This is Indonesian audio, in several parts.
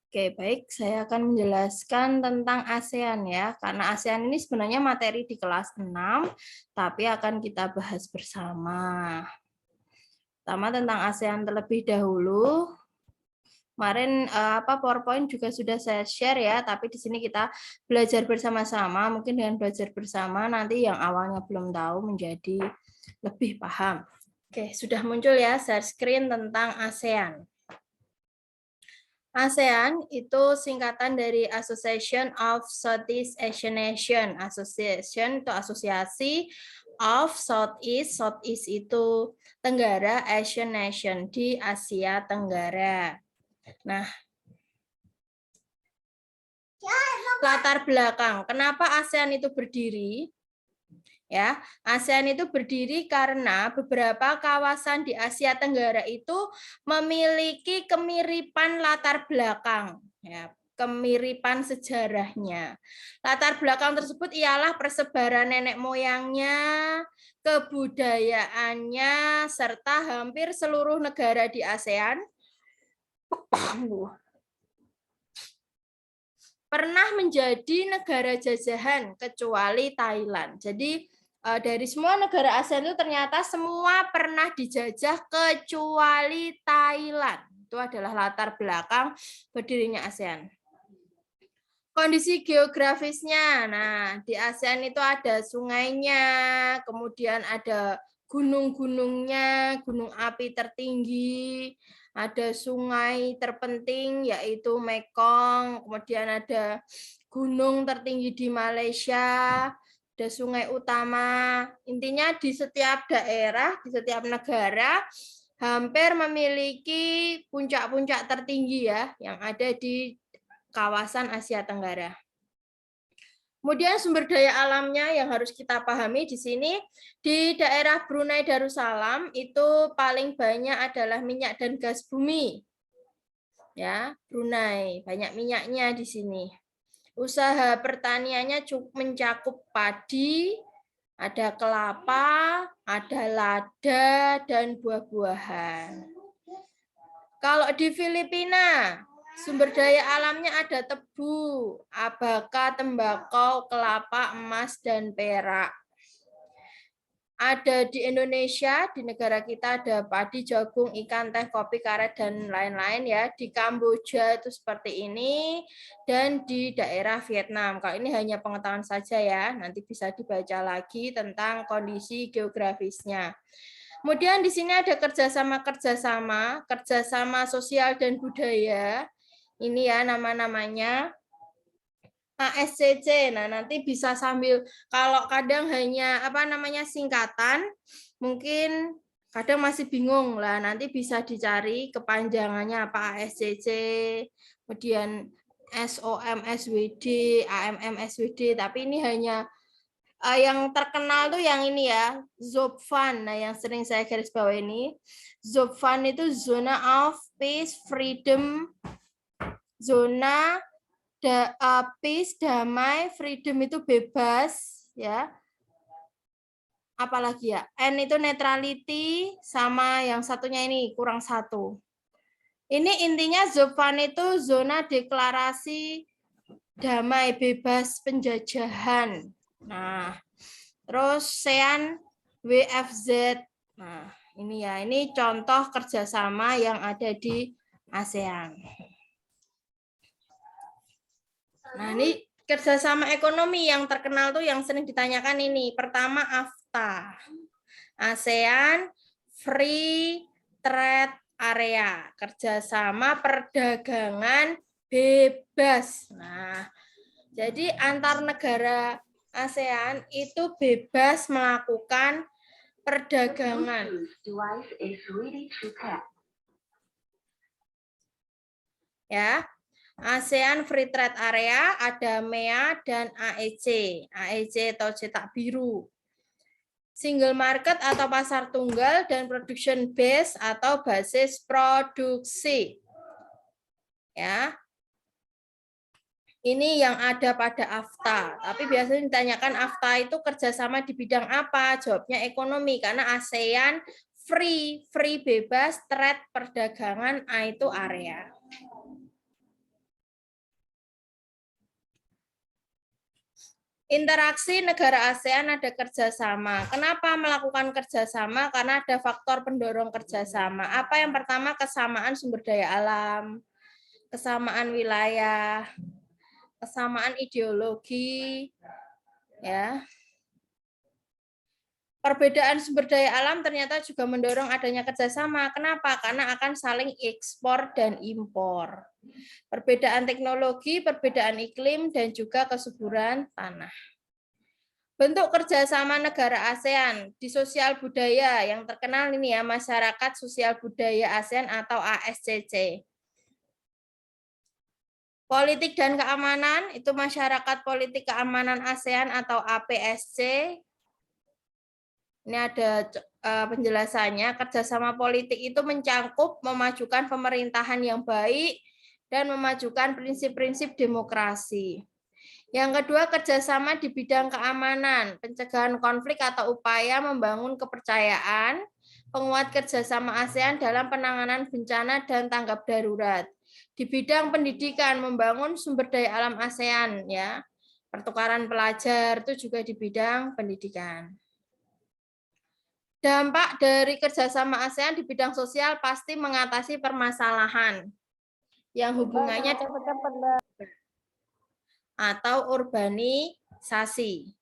Oke, baik. Saya akan menjelaskan tentang ASEAN ya. Karena ASEAN ini sebenarnya materi di kelas 6, tapi akan kita bahas bersama. Pertama tentang ASEAN terlebih dahulu. Kemarin PowerPoint juga sudah saya share ya, tapi di sini kita belajar bersama-sama. Mungkin dengan belajar bersama nanti yang awalnya belum tahu menjadi lebih paham. Oke, sudah muncul ya share screen tentang ASEAN. ASEAN itu singkatan dari Association of Southeast Asian Nation. Association itu asosiasi of Southeast. Southeast itu Tenggara, Asian Nation di Asia Tenggara. Nah, latar belakang kenapa ASEAN itu berdiri? Ya, ASEAN itu berdiri karena beberapa kawasan di Asia Tenggara itu memiliki kemiripan latar belakang, ya, kemiripan sejarahnya. Latar belakang tersebut ialah persebaran nenek moyangnya, kebudayaannya, serta hampir seluruh negara di ASEAN pernah menjadi negara jajahan kecuali Thailand. Jadi dari semua negara ASEAN itu ternyata semua pernah dijajah kecuali Thailand. Itu adalah latar belakang berdirinya ASEAN. Kondisi geografisnya, nah di ASEAN itu ada sungainya, kemudian ada gunung-gunungnya, gunung api tertinggi, ada sungai terpenting yaitu Mekong, kemudian ada gunung tertinggi di Malaysia, ada sungai utama. Intinya di setiap daerah, di setiap negara hampir memiliki puncak-puncak tertinggi ya yang ada di kawasan Asia Tenggara. Kemudian sumber daya alamnya yang harus kita pahami di sini, di daerah Brunei Darussalam itu paling banyak adalah minyak dan gas bumi. Ya, Brunei banyak minyaknya di sini. Usaha pertaniannya cukup mencakup padi, ada kelapa, ada lada dan buah-buahan. Kalau di Filipina, sumber daya alamnya ada tebu, abaka, tembakau, kelapa, emas, dan perak. Ada di Indonesia, di negara kita ada padi, jagung, ikan, teh, kopi, karet, dan lain-lain ya. Di Kamboja itu seperti ini, dan di daerah Vietnam. Kalau ini hanya pengetahuan saja ya, nanti bisa dibaca lagi tentang kondisi geografisnya. Kemudian di sini ada kerjasama sosial dan budaya. Ini ya nama-namanya. ASCC. Nah, nanti bisa sambil kalau kadang hanya singkatan, mungkin kadang masih bingung lah. Nanti bisa dicari kepanjangannya apa ASCC, kemudian SOMSWD, AMMSWD, tapi ini hanya yang terkenal tuh yang ini ya, Zopfan. Nah, yang sering saya garis bawah ini, Zopfan itu zona of peace, freedom, zona peace, damai, freedom itu bebas, ya. Apalagi ya, N itu neutrality, sama yang satunya ini kurang satu. Ini intinya Zopfan itu zona deklarasi damai, bebas penjajahan. Nah, terus SEAN WFZ. Nah, ini ya, ini contoh kerjasama yang ada di ASEAN. Nah, ini kerjasama ekonomi yang terkenal tuh yang sering ditanyakan ini. Pertama, AFTA. ASEAN Free Trade Area. Kerjasama perdagangan bebas. Nah, jadi antar negara ASEAN itu bebas melakukan perdagangan. Ya, ASEAN Free Trade Area ada MEA dan AEC. AEC atau cetak biru. Single market atau pasar tunggal dan production base atau basis produksi. Ya. Ini yang ada pada AFTA. Tapi biasanya ditanyakan AFTA itu kerjasama di bidang apa? Jawabnya ekonomi, karena ASEAN free bebas, trade perdagangan, A itu area. Interaksi negara ASEAN ada kerjasama. Kenapa melakukan kerjasama? Karena ada faktor pendorong kerjasama. Apa yang pertama? Kesamaan sumber daya alam, kesamaan wilayah, kesamaan ideologi, ya. Perbedaan sumber daya alam ternyata juga mendorong adanya kerjasama. Kenapa? Karena akan saling ekspor dan impor. Perbedaan teknologi, perbedaan iklim, dan juga kesuburan tanah. Bentuk kerjasama negara ASEAN di sosial budaya yang terkenal ini ya, Masyarakat Sosial Budaya ASEAN atau ASCC. Politik dan keamanan itu Masyarakat Politik Keamanan ASEAN atau APSC. Ini ada penjelasannya. Kerjasama politik itu mencangkup memajukan pemerintahan yang baik dan memajukan prinsip-prinsip demokrasi. Yang kedua, kerjasama di bidang keamanan, pencegahan konflik atau upaya membangun kepercayaan, penguat kerjasama ASEAN dalam penanganan bencana dan tanggap darurat. Di bidang pendidikan, membangun sumber daya alam ASEAN, ya, pertukaran pelajar itu juga di bidang pendidikan. Dampak dari kerjasama ASEAN di bidang sosial pasti mengatasi permasalahan yang hubungannya atau urbanisasi.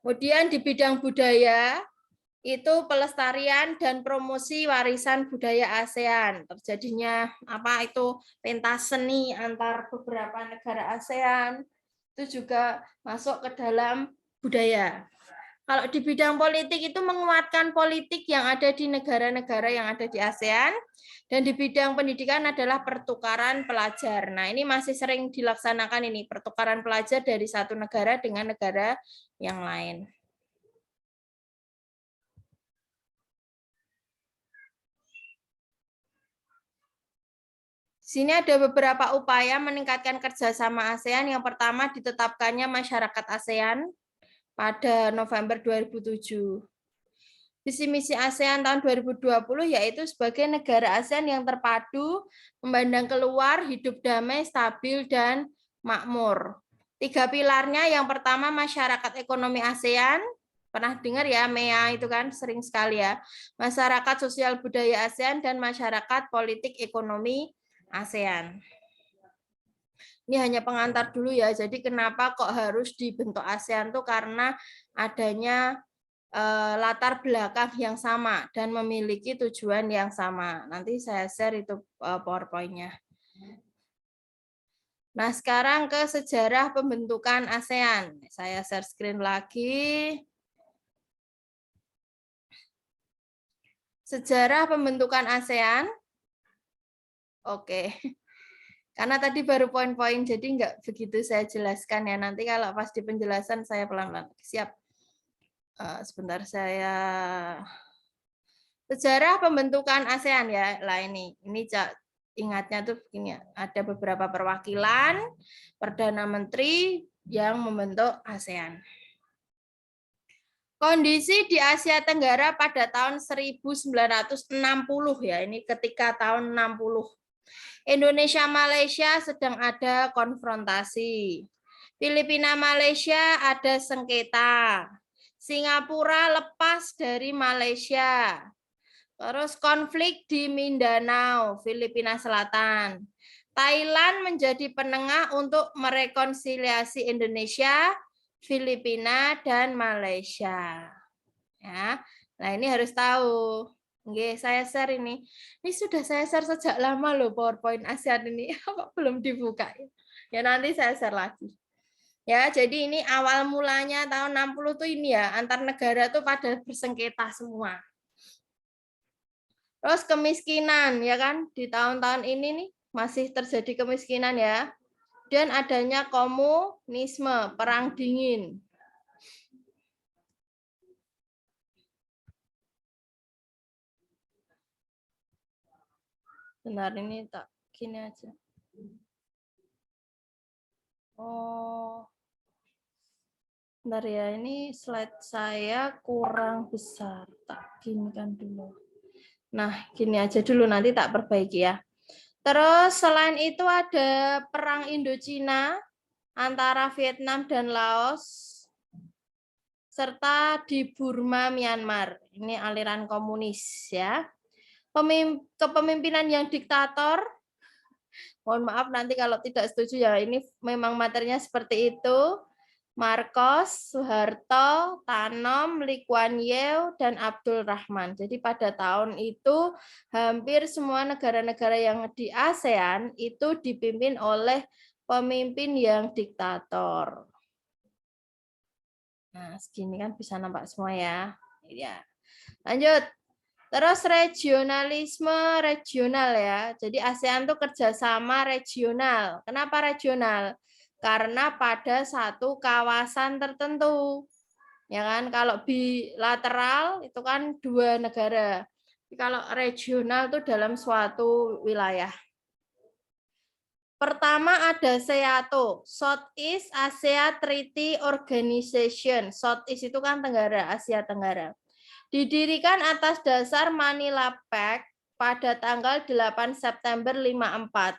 Kemudian di bidang budaya, itu pelestarian dan promosi warisan budaya ASEAN. Terjadinya apa itu pentas seni antar beberapa negara ASEAN, itu juga masuk ke dalam budaya. Kalau di bidang politik itu menguatkan politik yang ada di negara-negara yang ada di ASEAN, dan di bidang pendidikan adalah pertukaran pelajar. Nah, ini masih sering dilaksanakan ini, pertukaran pelajar dari satu negara dengan negara yang lain. Sini ada beberapa upaya meningkatkan kerjasama ASEAN. Yang pertama, ditetapkannya masyarakat ASEAN pada November 2007. Visi misi ASEAN tahun 2020 yaitu sebagai negara ASEAN yang terpadu, memandang keluar, hidup damai, stabil, dan makmur. 3 pilarnya, yang pertama masyarakat ekonomi ASEAN, pernah dengar ya MEA itu kan sering sekali ya, masyarakat sosial budaya ASEAN, dan masyarakat politik ekonomi ASEAN. Ini hanya pengantar dulu ya, jadi kenapa kok harus dibentuk ASEAN tuh karena adanya latar belakang yang sama dan memiliki tujuan yang sama. Nanti saya share itu PowerPoint-nya. Nah, sekarang ke sejarah pembentukan ASEAN. Saya share screen lagi. Sejarah pembentukan ASEAN. Oke. Karena tadi baru poin-poin, jadi nggak begitu saya jelaskan ya. Nanti kalau pas di penjelasan saya pelan-pelan. Siap. Sebentar saya. Sejarah pembentukan ASEAN ya. Lah ini ingatnya tuh begini ya. Ada beberapa perwakilan Perdana Menteri yang membentuk ASEAN. Kondisi di Asia Tenggara pada tahun 1960 ya. Ini ketika tahun 60. Indonesia Malaysia sedang ada konfrontasi. Filipina Malaysia ada sengketa. Singapura lepas dari Malaysia. Terus konflik di Mindanao, Filipina Selatan. Thailand menjadi penengah untuk merekonsiliasi Indonesia, Filipina, dan Malaysia. Ya, nah ini harus tahu. Oke, saya share ini. Ini sudah saya share sejak lama loh PowerPoint ASEAN ini. Apa belum dibuka? Ya nanti saya share lagi. Ya, jadi ini awal mulanya tahun 60 tuh ini ya, antar negara tuh pada bersengketa semua. Terus kemiskinan ya kan, di tahun-tahun ini nih masih terjadi kemiskinan ya. Dan adanya komunisme, perang dingin. Benar, ini tak gini aja. Oh. Bentar ya, ini slide saya kurang besar. Tak ginikan dulu. Nah, gini aja dulu, nanti tak perbaiki ya. Terus selain itu ada perang Indochina antara Vietnam dan Laos. serta di Burma, Myanmar. Ini aliran komunis ya. Kepemimpinan yang diktator, mohon maaf nanti kalau tidak setuju ya, ini memang materinya seperti itu. Marcos, Soeharto, Tanom, Lee Kuan Yew, dan Abdul Rahman. Jadi pada tahun itu hampir semua negara-negara yang di ASEAN itu dipimpin oleh pemimpin yang diktator. Nah, segini kan bisa nampak semua ya. Ya. Lanjut. Terus regionalisme regional ya. Jadi ASEAN itu kerjasama regional. Kenapa regional? Karena pada satu kawasan tertentu. Ya kan, kalau bilateral itu kan dua negara. Tapi kalau regional itu dalam suatu wilayah. Pertama ada SEATO, Southeast Asia Treaty Organization. Southeast itu kan Tenggara, Asia Tenggara. Didirikan atas dasar Manila Pact pada tanggal 8 September 54.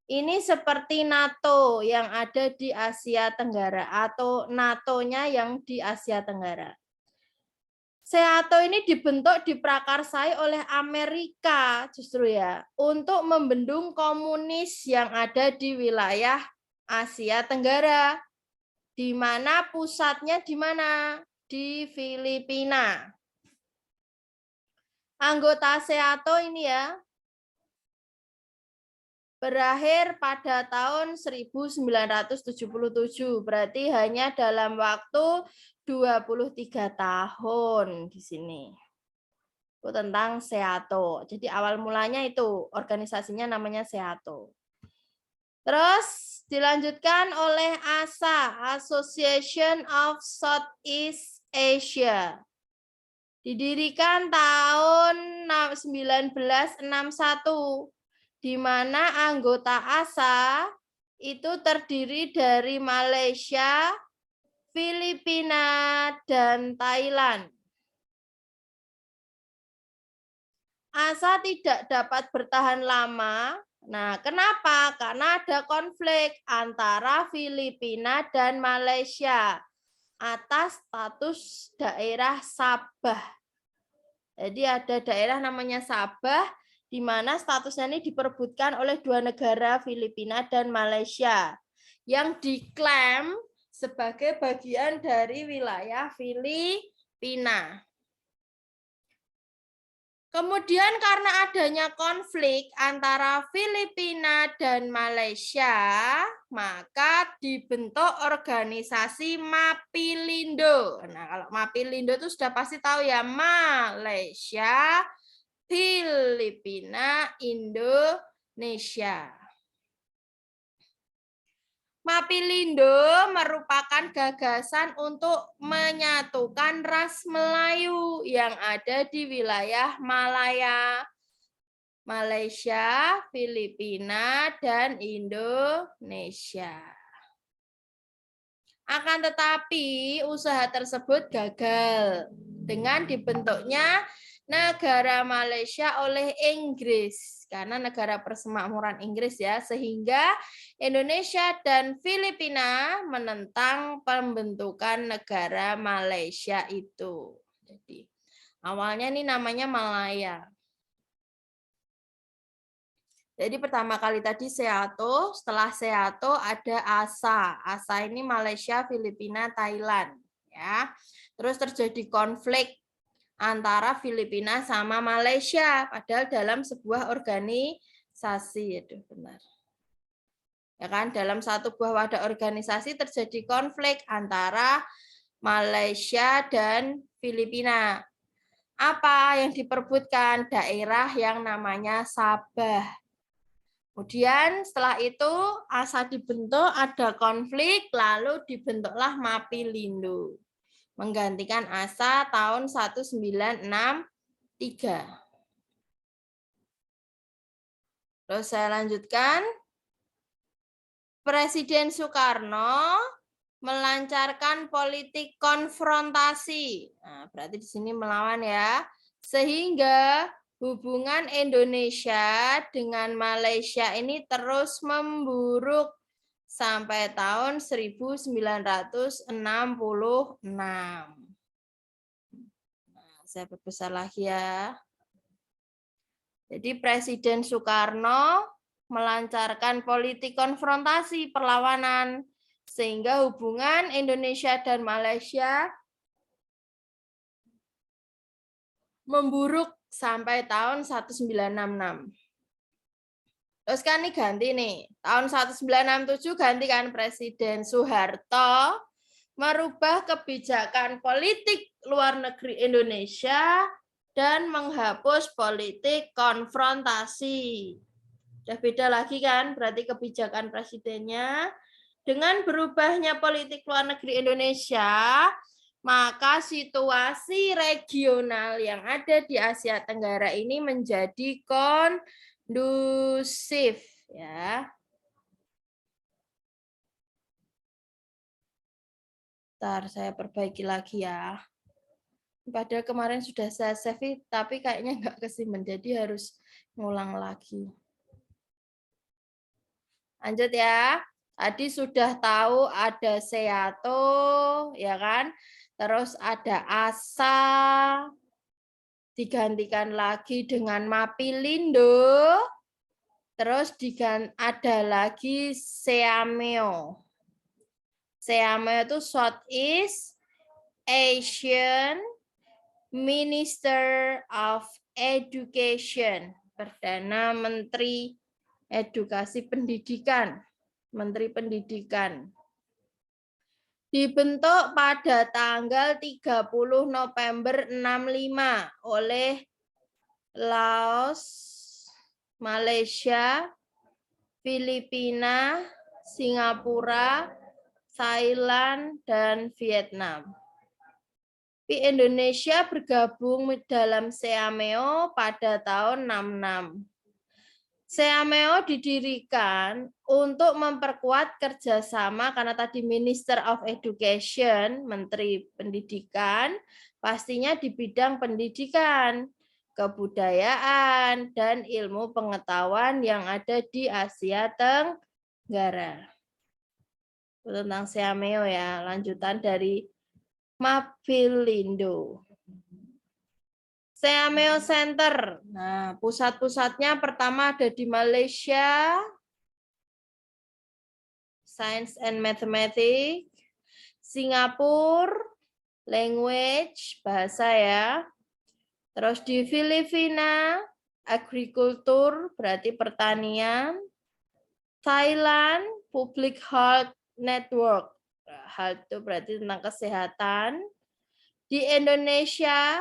Ini seperti NATO yang ada di Asia Tenggara atau NATO-nya yang di Asia Tenggara. SEATO ini dibentuk diprakarsai oleh Amerika justru ya untuk membendung komunis yang ada di wilayah Asia Tenggara, di mana pusatnya di mana? Di Filipina. Anggota SEATO ini ya berakhir pada tahun 1977, berarti hanya dalam waktu 23 tahun di sini. Itu tentang SEATO. Jadi awal mulanya itu organisasinya namanya SEATO. Terus dilanjutkan oleh ASA, Association of Southeast Asia. Didirikan tahun 1961, di mana anggota ASA itu terdiri dari Malaysia, Filipina, dan Thailand. ASA tidak dapat bertahan lama. Nah, kenapa? Karena ada konflik antara Filipina dan Malaysia atas status daerah Sabah. Jadi ada daerah namanya Sabah, di mana statusnya ini diperebutkan oleh dua negara, Filipina dan Malaysia, yang diklaim sebagai bagian dari wilayah Filipina. Kemudian karena adanya konflik antara Filipina dan Malaysia, maka dibentuk organisasi Mapilindo. Nah, kalau Mapilindo itu sudah pasti tahu ya, Malaysia, Filipina, Indonesia. Mapilindo merupakan gagasan untuk menyatukan ras Melayu yang ada di wilayah Malaya, Malaysia, Filipina, dan Indonesia. Akan tetapi usaha tersebut gagal dengan dibentuknya negara Malaysia oleh Inggris, karena negara persemakmuran Inggris ya, sehingga Indonesia dan Filipina menentang pembentukan negara Malaysia itu. Jadi awalnya ini namanya Malaya. Jadi pertama kali tadi SEATO, setelah SEATO ada ASA. ASA ini Malaysia, Filipina, Thailand, ya. Terus terjadi konflik antara Filipina sama Malaysia, padahal dalam sebuah organisasi, itu benar. Ya kan, dalam satu buah wadah organisasi terjadi konflik antara Malaysia dan Filipina. Apa yang diperebutkan? Daerah yang namanya Sabah. Kemudian setelah itu ASA dibentuk, ada konflik, lalu dibentuklah Mapilindo. Menggantikan ASA tahun 1963. Terus saya lanjutkan. Presiden Soekarno melancarkan politik konfrontasi. Nah, berarti di sini melawan ya. Sehingga hubungan Indonesia dengan Malaysia ini terus memburuk sampai tahun 1966. Nah, saya perbesar lagi ya. Jadi Presiden Soekarno melancarkan politik konfrontasi perlawanan sehingga hubungan Indonesia dan Malaysia memburuk sampai tahun 1966. Terus kan ini ganti nih, tahun 1967 ganti kan Presiden Soeharto merubah kebijakan politik luar negeri Indonesia dan menghapus politik konfrontasi. Udah beda lagi kan berarti kebijakan presidennya. Dengan berubahnya politik luar negeri Indonesia, maka situasi regional yang ada di Asia Tenggara ini menjadi kondusif ya. Ntar saya perbaiki lagi ya. Padahal kemarin sudah saya save, tapi kayaknya nggak kesimpan, jadi harus ngulang lagi. Lanjut ya. Tadi sudah tahu ada Seato, ya kan? Terus ada Asa, digantikan lagi dengan Mapilindo, terus ada lagi Seameo. Seameo itu Southeast Asian Minister of Education, Perdana Menteri Edukasi Pendidikan, Menteri Pendidikan. Dibentuk pada tanggal 30 November 65 oleh Laos, Malaysia, Filipina, Singapura, Thailand, dan Vietnam. Indonesia bergabung dalam Seameo pada tahun 66. Seameo didirikan untuk memperkuat kerjasama karena tadi Minister of Education, Menteri Pendidikan, pastinya di bidang pendidikan, kebudayaan, dan ilmu pengetahuan yang ada di Asia Tenggara. Tentang Seameo ya, lanjutan dari Mapilindo. Seameo Center. Nah, pusat-pusatnya pertama ada di Malaysia, Science and Mathematics, Singapura, Language, bahasa ya. Terus di Filipina, Agrikultur, berarti pertanian. Thailand, Public Health Network, health itu berarti tentang kesehatan. Di Indonesia,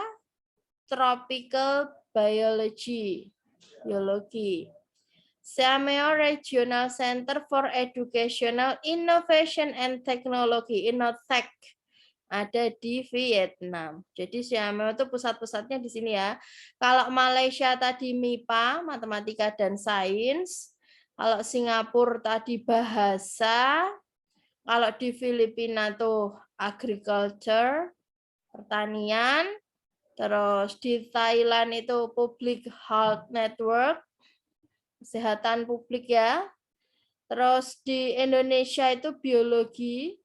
Tropical Biology, biologi. Seameo Regional Center for Educational Innovation and Technology, Innotech, ada di Vietnam. Jadi Seameo itu pusat-pusatnya di sini ya. Kalau Malaysia tadi MIPA, Matematika dan Sains. Kalau Singapura tadi bahasa. Kalau di Filipina tuh Agriculture, pertanian. Terus di Thailand itu Public Health Network, kesehatan publik ya. Terus di Indonesia itu biologi.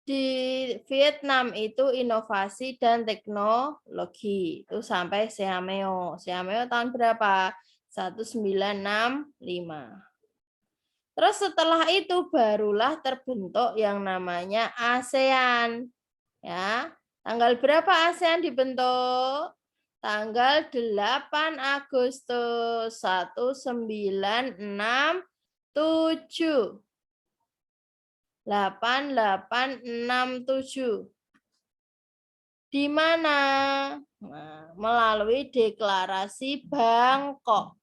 Di Vietnam itu inovasi dan teknologi. Itu sampai Seameo. Seameo tahun berapa? 1965. Terus setelah itu barulah terbentuk yang namanya ASEAN. Ya. Tanggal berapa ASEAN dibentuk? Tanggal 8 Agustus 1967. 8867. Di mana? Nah, melalui deklarasi Bangkok.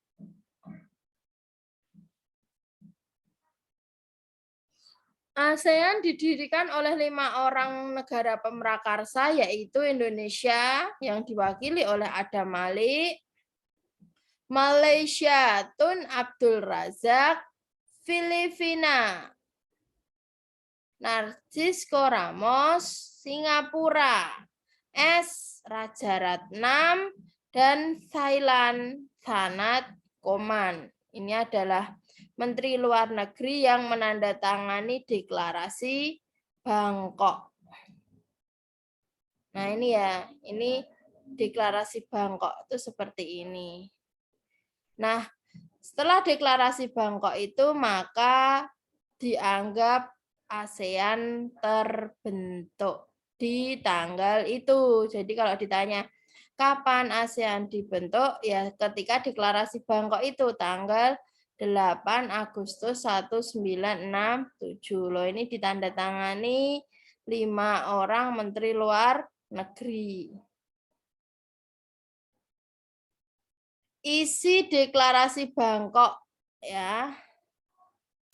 ASEAN didirikan oleh 5 orang negara pemrakarsa, yaitu Indonesia yang diwakili oleh Adam Malik, Malaysia Tun Abdul Razak, Filipina Narcisco Ramos, Singapura S. Rajaratnam, dan Thailand Thanat Koman. Ini adalah Menteri Luar Negeri yang menandatangani deklarasi Bangkok. Nah, ini ya, ini deklarasi Bangkok itu seperti ini. Nah, setelah deklarasi Bangkok itu maka dianggap ASEAN terbentuk di tanggal itu. Jadi kalau ditanya kapan ASEAN dibentuk, ya ketika deklarasi Bangkok itu tanggal 8 Agustus 1967. Loh, ini ditandatangani 5 orang Menteri Luar Negeri. Isi deklarasi Bangkok ya.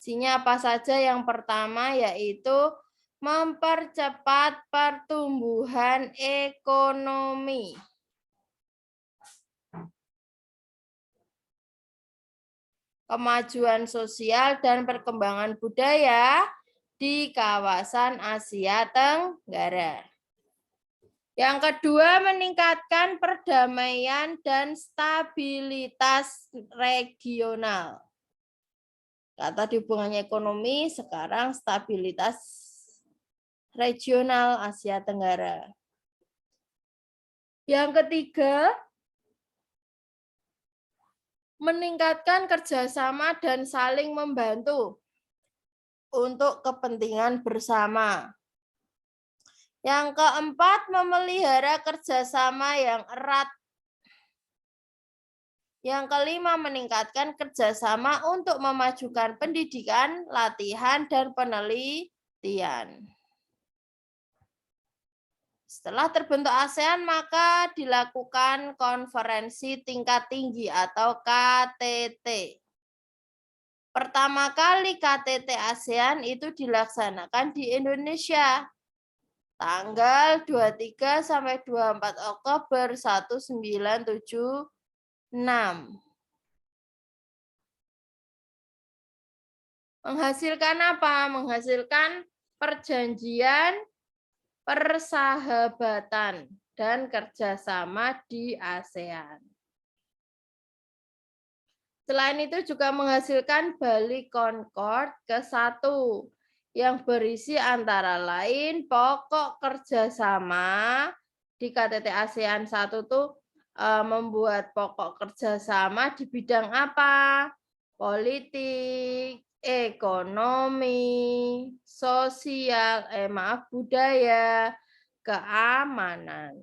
Isinya apa saja? Yang pertama yaitu mempercepat pertumbuhan ekonomi. Kemajuan sosial dan perkembangan budaya di kawasan Asia Tenggara. Yang kedua, meningkatkan perdamaian dan stabilitas regional. Tadi hubungannya ekonomi, sekarang stabilitas regional Asia Tenggara. Yang ketiga, meningkatkan kerjasama dan saling membantu untuk kepentingan bersama. Yang keempat, memelihara kerjasama yang erat. Yang kelima, meningkatkan kerjasama untuk memajukan pendidikan, latihan, dan penelitian. Setelah terbentuk ASEAN, maka dilakukan konferensi tingkat tinggi atau KTT. Pertama kali KTT ASEAN itu dilaksanakan di Indonesia. Tanggal 23 sampai 24 Oktober 1976. Menghasilkan apa? Menghasilkan perjanjian persahabatan dan kerjasama di ASEAN. Selain itu juga menghasilkan Bali Concord ke-1 yang berisi antara lain pokok kerjasama di KTT ASEAN 1 tuh membuat pokok kerjasama di bidang apa? Politik, ekonomi, sosial, budaya, keamanan.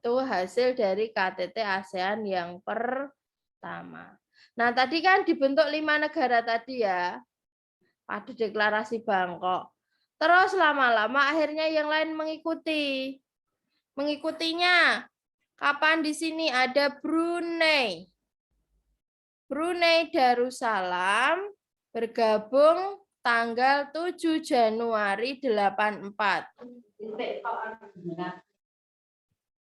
Itu hasil dari KTT ASEAN yang pertama. Nah, tadi kan dibentuk 5 negara tadi ya, pada deklarasi Bangkok. Terus lama-lama akhirnya yang lain mengikuti. Mengikutinya, kapan di sini ada Brunei. Brunei Darussalam bergabung tanggal 7 Januari 84.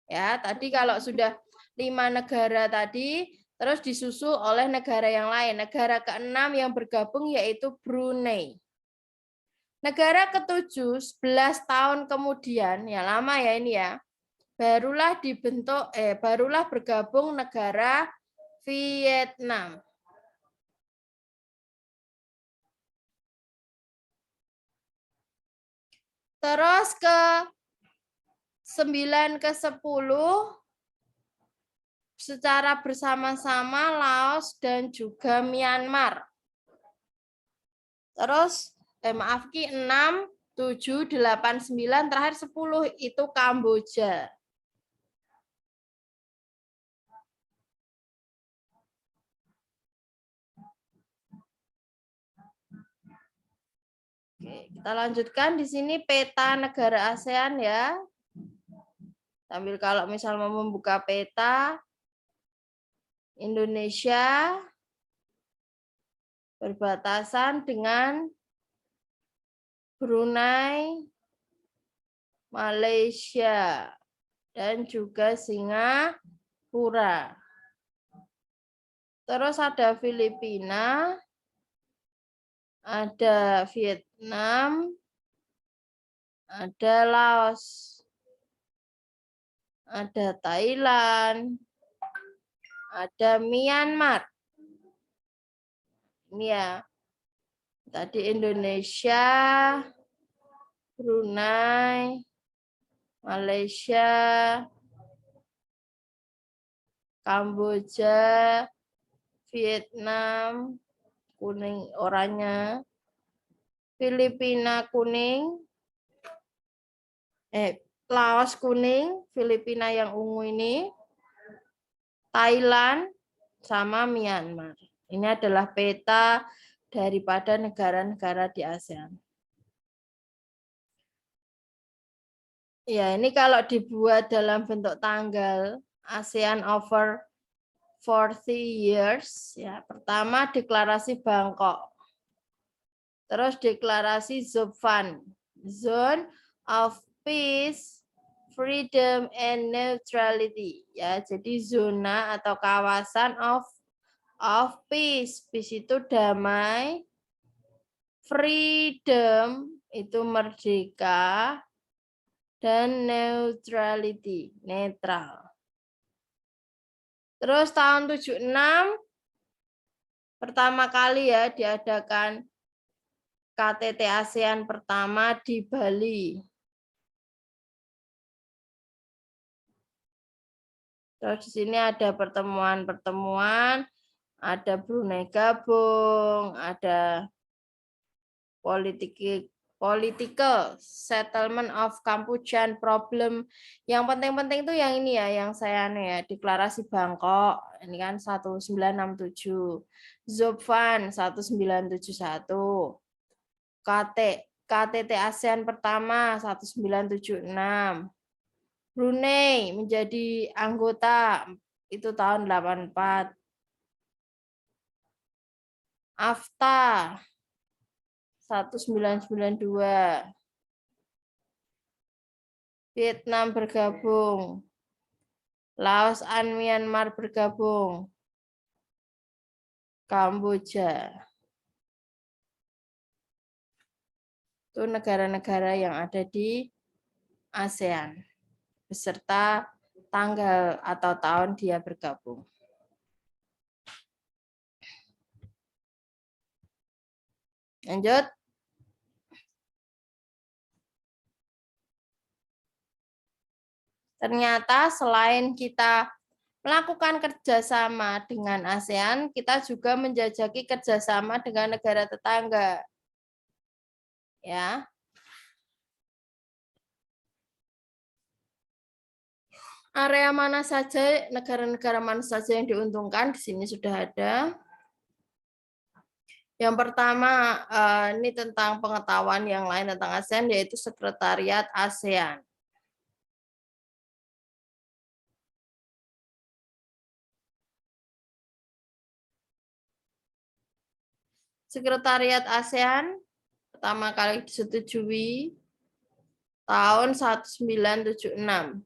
Ya, tadi kalau sudah 5 negara tadi, terus disusul oleh negara yang lain. Negara ke-6 yang bergabung yaitu Brunei. Negara ke-7, 11 tahun kemudian, ya lama ya ini ya, barulah bergabung negara Vietnam. Terus ke 9 ke 10 secara bersama-sama Laos dan juga Myanmar. Terus 6, 7, 8, 9, terakhir 10 itu Kamboja. Oke, kita lanjutkan di sini peta negara ASEAN ya. Sambil kalau misal mau membuka peta, Indonesia berbatasan dengan Brunei, Malaysia, dan juga Singapura. Terus ada Filipina, ada Vietnam, ada Laos, ada Thailand, ada Myanmar. Ini ya. Tadi Indonesia, Brunei, Malaysia, Kamboja, Vietnam, kuning oranye, Filipina kuning, Laos kuning, Filipina yang ungu ini, Thailand, sama Myanmar. Ini adalah peta daripada negara-negara di ASEAN. Ya, ini kalau dibuat dalam bentuk tanggal, ASEAN over 40 years, ya. Pertama deklarasi Bangkok. Terus deklarasi Zophan, Zone of Peace, Freedom and Neutrality. Ya, jadi zona atau kawasan of peace. Peace itu damai, freedom itu merdeka, dan neutrality, netral. Terus tahun 76 pertama kali ya diadakan KTT ASEAN pertama di Bali. Terus di sini ada pertemuan-pertemuan, ada Brunei gabung, ada political settlement of Cambodian problem. Yang penting-penting itu yang ini ya, yang saya deklarasi Bangkok, ini kan 1967, Zophan 1971, KTT ASEAN pertama 1976, Brunei menjadi anggota itu tahun 84, AFTA 1992, Vietnam bergabung, Laos dan Myanmar bergabung, Kamboja. Itu negara-negara yang ada di ASEAN beserta tanggal atau tahun dia bergabung. Lanjut. Ternyata selain kita melakukan kerjasama dengan ASEAN, kita juga menjajaki kerjasama dengan negara tetangga. Ya. Area mana saja, negara-negara mana saja yang diuntungkan, di sini sudah ada. Yang pertama, ini tentang pengetahuan yang lain tentang ASEAN, yaitu Sekretariat ASEAN. Sekretariat ASEAN pertama kali disetujui tahun 1976.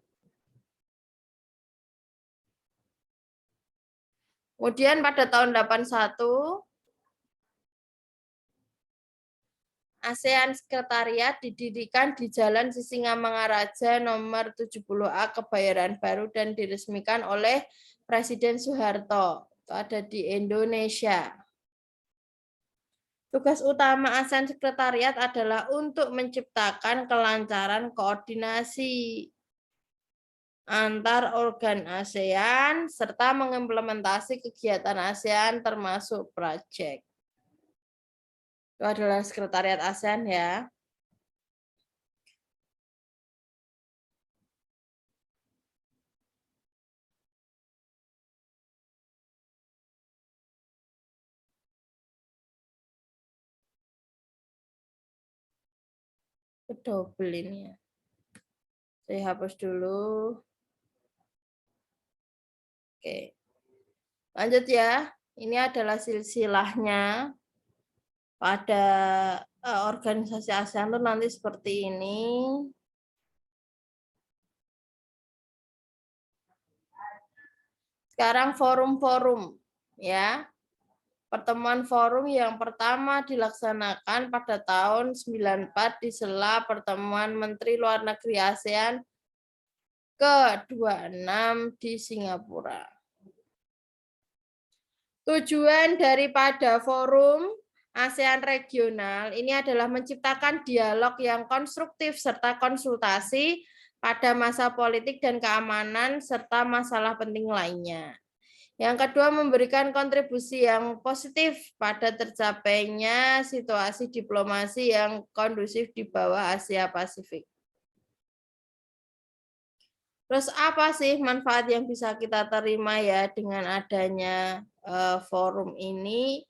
Kemudian pada tahun 81, ASEAN Sekretariat didirikan di Jalan Sisingamangaraja nomor 70A Kebayoran Baru dan diresmikan oleh Presiden Soeharto. Itu ada di Indonesia. Tugas utama ASEAN Sekretariat adalah untuk menciptakan kelancaran koordinasi antar organ ASEAN serta mengimplementasi kegiatan ASEAN termasuk proyek. Itu adalah Sekretariat ASEAN ya. Double ini ya. Saya hapus dulu. Oke. Lanjut ya. Ini adalah silsilahnya pada organisasi ASEAN itu nanti seperti ini. Sekarang forum-forum ya. Pertemuan forum yang pertama dilaksanakan pada tahun 94 di sela pertemuan Menteri Luar Negeri ASEAN ke-26 di Singapura. Tujuan daripada forum ASEAN regional ini adalah menciptakan dialog yang konstruktif serta konsultasi pada masa politik dan keamanan serta masalah penting lainnya. Yang kedua, memberikan kontribusi yang positif pada tercapainya situasi diplomasi yang kondusif di bawah Asia Pasifik. Terus apa sih manfaat yang bisa kita terima ya dengan adanya forum ini?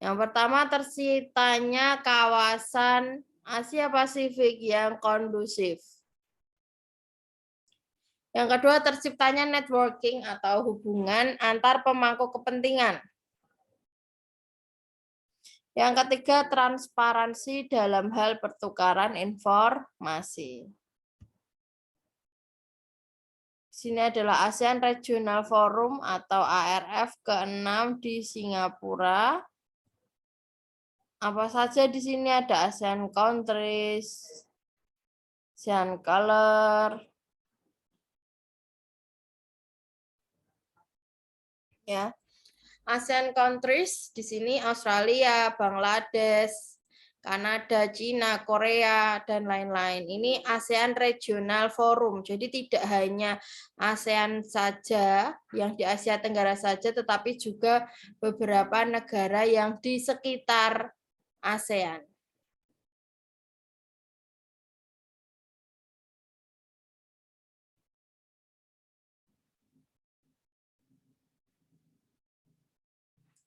Yang pertama, terciptanya kawasan Asia Pasifik yang kondusif. Yang kedua, terciptanya networking atau hubungan antar pemangku kepentingan. Yang ketiga, transparansi dalam hal pertukaran informasi. Sini adalah ASEAN Regional Forum atau ARF ke-6 di Singapura. Apa saja di sini ada ASEAN countries, ASEAN color, ya. ASEAN countries di sini Australia, Bangladesh, Kanada, Cina, Korea, dan lain-lain. Ini ASEAN Regional Forum. Jadi tidak hanya ASEAN saja, yang di Asia Tenggara saja, tetapi juga beberapa negara yang di sekitar ASEAN.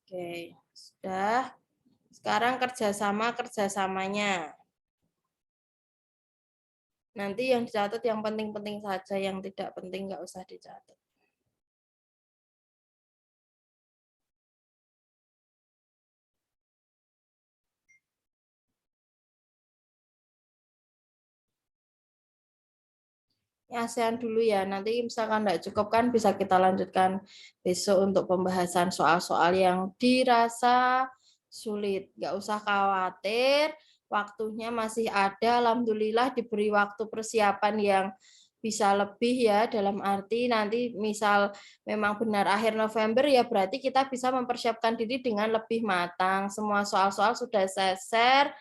Oke, sudah. Sekarang kerjasamanya. Nanti yang dicatat yang penting-penting saja, yang tidak penting nggak usah dicatat. ASEAN dulu ya, nanti misalkan nggak cukup kan bisa kita lanjutkan besok untuk pembahasan soal-soal yang dirasa sulit. Nggak usah khawatir, waktunya masih ada, alhamdulillah diberi waktu persiapan yang bisa lebih ya, dalam arti nanti misal memang benar akhir November ya berarti kita bisa mempersiapkan diri dengan lebih matang. Semua soal-soal sudah saya share.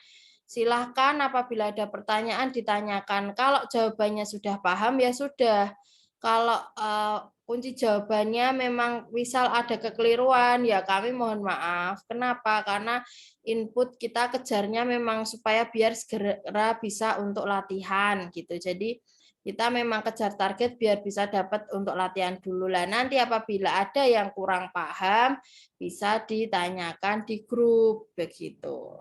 Silahkan apabila ada pertanyaan ditanyakan. Kalau jawabannya sudah paham ya sudah. Kalau kunci jawabannya memang misal ada kekeliruan ya kami mohon maaf. Kenapa? Karena input kita kejarnya memang supaya biar segera bisa untuk latihan gitu. Jadi kita memang kejar target biar bisa dapat untuk latihan dulu lah. Nanti apabila ada yang kurang paham bisa ditanyakan di grup begitu.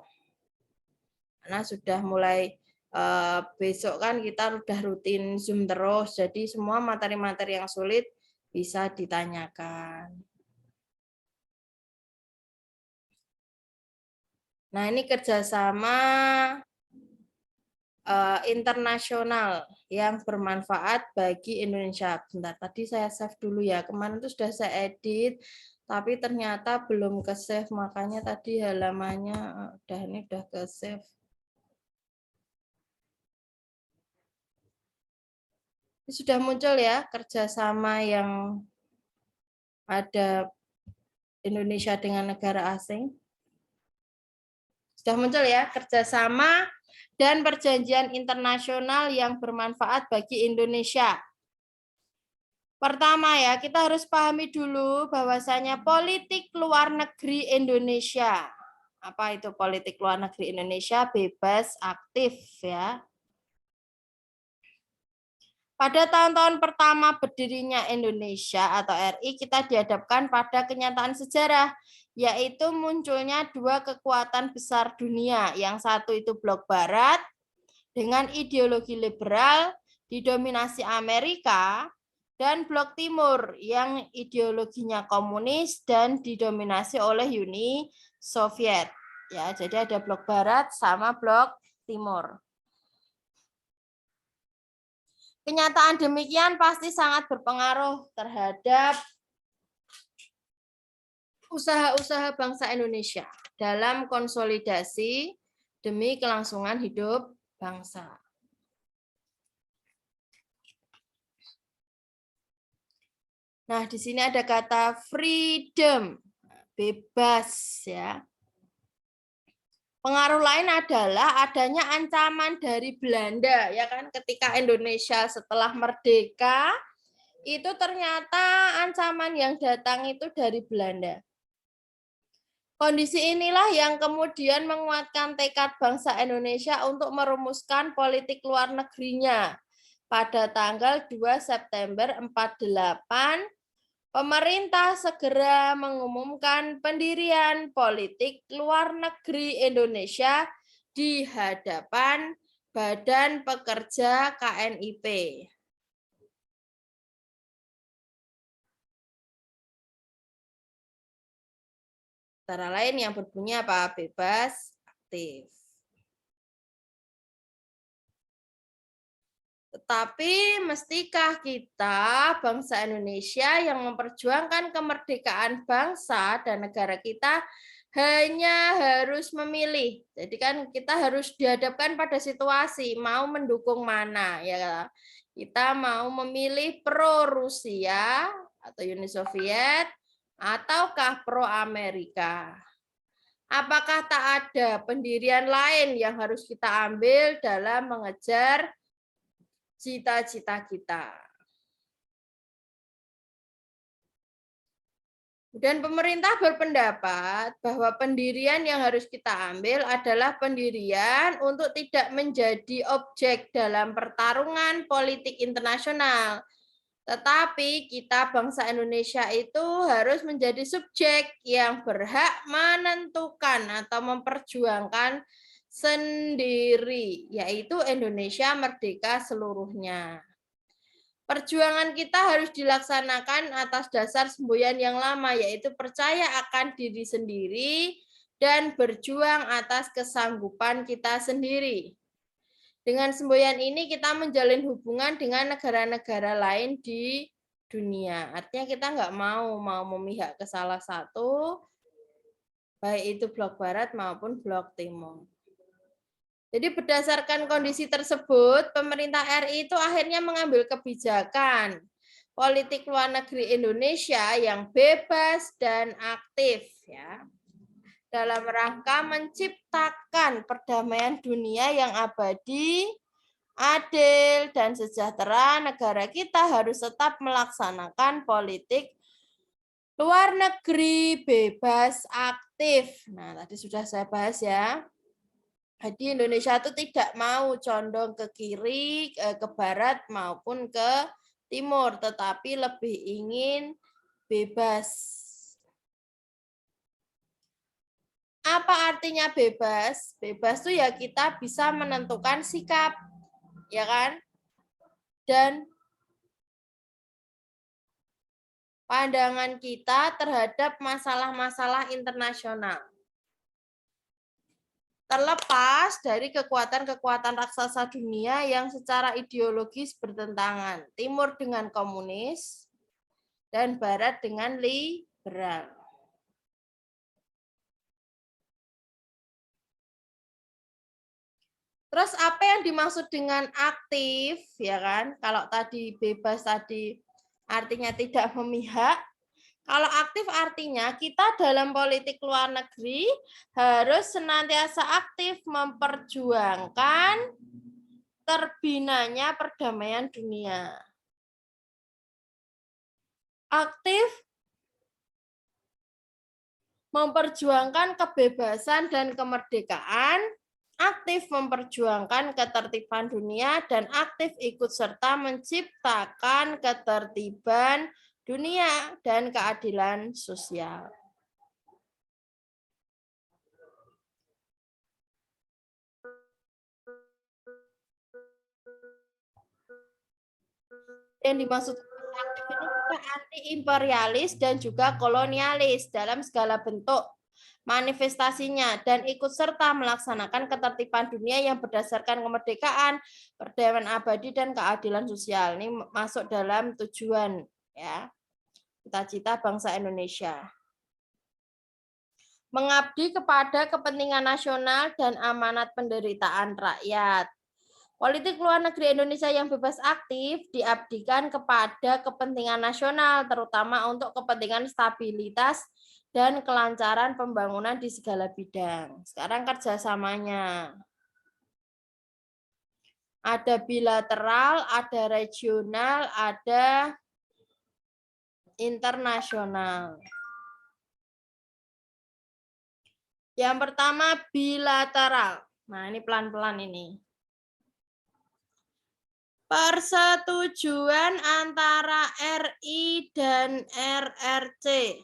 Karena sudah mulai besok kan kita udah rutin Zoom terus, jadi semua materi-materi yang sulit bisa ditanyakan. Nah, ini kerjasama internasional yang bermanfaat bagi Indonesia. Bentar, tadi saya save dulu ya. Kemarin itu sudah saya edit, tapi ternyata belum ke save, makanya tadi halamannya udah ke save. Sudah muncul ya kerjasama yang ada Indonesia dengan negara asing. Sudah muncul ya kerjasama dan perjanjian internasional yang bermanfaat bagi Indonesia. Pertama ya, kita harus pahami dulu bahwasanya politik luar negeri Indonesia. Apa itu politik luar negeri Indonesia? Bebas, aktif ya. Pada tahun-tahun pertama berdirinya Indonesia atau RI, kita dihadapkan pada kenyataan sejarah, yaitu munculnya dua kekuatan besar dunia. Yang satu itu blok barat dengan ideologi liberal didominasi Amerika, dan blok timur yang ideologinya komunis dan didominasi oleh Uni Soviet. Ya, jadi ada blok barat sama blok timur. Kenyataan demikian pasti sangat berpengaruh terhadap usaha-usaha bangsa Indonesia dalam konsolidasi demi kelangsungan hidup bangsa. Nah, di sini ada kata freedom. bebas ya. Pengaruh lain adalah adanya ancaman dari Belanda ya kan, ketika Indonesia setelah merdeka itu ternyata ancaman yang datang itu dari Belanda. Kondisi inilah yang kemudian menguatkan tekad bangsa Indonesia untuk merumuskan politik luar negerinya. Pada tanggal 2 September 48, pemerintah segera mengumumkan pendirian politik luar negeri Indonesia di hadapan Badan Pekerja KNIP. Antara lain yang berbunyi apa? Bebas, aktif. Tetapi mestikah kita, bangsa Indonesia yang memperjuangkan kemerdekaan bangsa dan negara kita, hanya harus memilih. Jadi kan kita harus dihadapkan pada situasi, mau mendukung mana. Ya, kita mau memilih pro-Rusia atau Uni Soviet, ataukah pro-Amerika. Apakah tak ada pendirian lain yang harus kita ambil dalam mengejar cita-cita kita? Dan pemerintah berpendapat bahwa pendirian yang harus kita ambil adalah pendirian untuk tidak menjadi objek dalam pertarungan politik internasional. Tetapi kita bangsa Indonesia itu harus menjadi subjek yang berhak menentukan atau memperjuangkan sendiri, yaitu Indonesia merdeka seluruhnya. Perjuangan kita harus dilaksanakan atas dasar semboyan yang lama, yaitu percaya akan diri sendiri dan berjuang atas kesanggupan kita sendiri. Dengan semboyan ini kita menjalin hubungan dengan negara-negara lain di dunia. Artinya kita nggak mau memihak ke salah satu, baik itu blok barat maupun blok timur. Jadi berdasarkan kondisi tersebut, pemerintah RI itu akhirnya mengambil kebijakan politik luar negeri Indonesia yang bebas dan aktif ya, dalam rangka menciptakan perdamaian dunia yang abadi, adil, dan sejahtera. Negara kita harus tetap melaksanakan politik luar negeri bebas aktif. Nah, tadi sudah saya bahas ya. Jadi Indonesia itu tidak mau condong ke kiri, ke barat maupun ke timur, tetapi lebih ingin bebas. Apa artinya bebas? Bebas itu ya kita bisa menentukan sikap, ya kan? Dan pandangan kita terhadap masalah-masalah internasional. Terlepas dari kekuatan-kekuatan raksasa dunia yang secara ideologis bertentangan, Timur dengan komunis dan Barat dengan liberal. Terus apa yang dimaksud dengan aktif, ya kan? Kalau tadi bebas tadi artinya tidak memihak. Kalau aktif artinya kita dalam politik luar negeri harus senantiasa aktif memperjuangkan terbinanya perdamaian dunia. Aktif memperjuangkan kebebasan dan kemerdekaan, aktif memperjuangkan ketertiban dunia, dan aktif ikut serta menciptakan ketertiban dunia dan keadilan sosial. Yang dimaksud aktif ini juga anti-imperialis dan juga kolonialis dalam segala bentuk manifestasinya dan ikut serta melaksanakan ketertiban dunia yang berdasarkan kemerdekaan, perdamaian abadi, dan keadilan sosial. Ini masuk dalam tujuan ya cita-cita bangsa Indonesia. Mengabdi kepada kepentingan nasional dan amanat penderitaan rakyat. Politik luar negeri Indonesia yang bebas aktif diabdikan kepada kepentingan nasional, terutama untuk kepentingan stabilitas dan kelancaran pembangunan di segala bidang. Sekarang kerjasamanya. Ada bilateral, ada regional, ada internasional. Yang pertama bilateral. Nah, ini pelan-pelan ini. Persetujuan antara RI dan RRC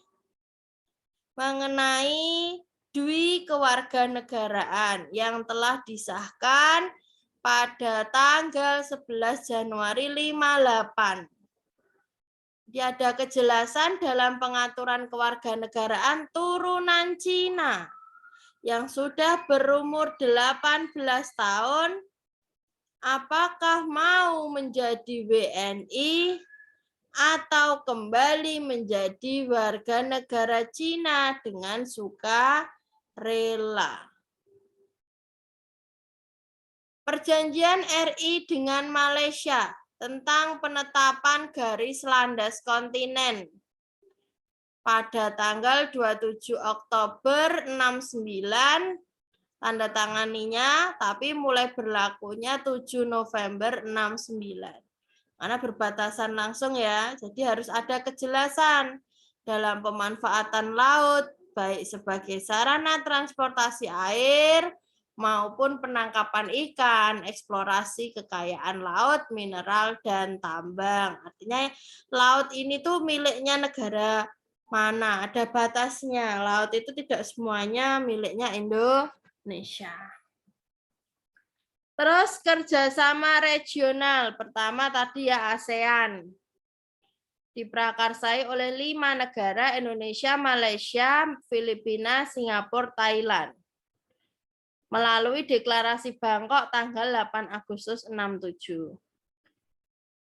mengenai dui kewarganegaraan yang telah disahkan pada tanggal 11 Januari 58. Ada kejelasan dalam pengaturan kewarganegaraan turunan Cina yang sudah berumur 18 tahun, apakah mau menjadi WNI atau kembali menjadi warga negara Cina dengan sukarela. Perjanjian RI dengan Malaysia tentang penetapan garis landas kontinen pada tanggal 27 Oktober 69, tanda tanganinya, tapi mulai berlakunya 7 November 69. Karena berbatasan langsung ya, jadi harus ada kejelasan dalam pemanfaatan laut, baik sebagai sarana transportasi air, maupun penangkapan ikan, eksplorasi kekayaan laut, mineral, dan tambang. Artinya laut ini tuh miliknya negara mana, ada batasnya. Laut itu tidak semuanya miliknya Indonesia. Terus kerjasama regional, pertama tadi ya ASEAN. Diprakarsai oleh 5 negara, Indonesia, Malaysia, Filipina, Singapura, Thailand. Melalui deklarasi Bangkok tanggal 8 Agustus 67.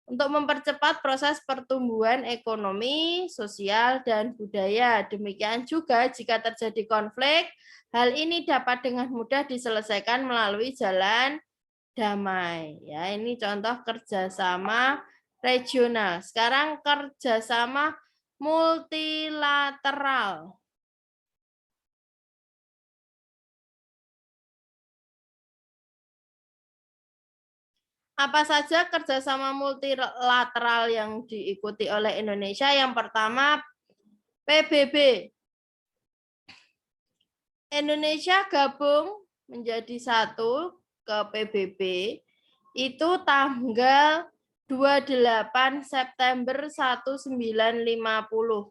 Untuk mempercepat proses pertumbuhan ekonomi, sosial, dan budaya. Demikian juga jika terjadi konflik, hal ini dapat dengan mudah diselesaikan melalui jalan damai. Ya, ini contoh kerjasama regional. Sekarang kerjasama multilateral. Apa saja kerjasama multilateral yang diikuti oleh Indonesia? Yang pertama, PBB. Indonesia gabung menjadi satu ke PBB itu tanggal 28 September 1950.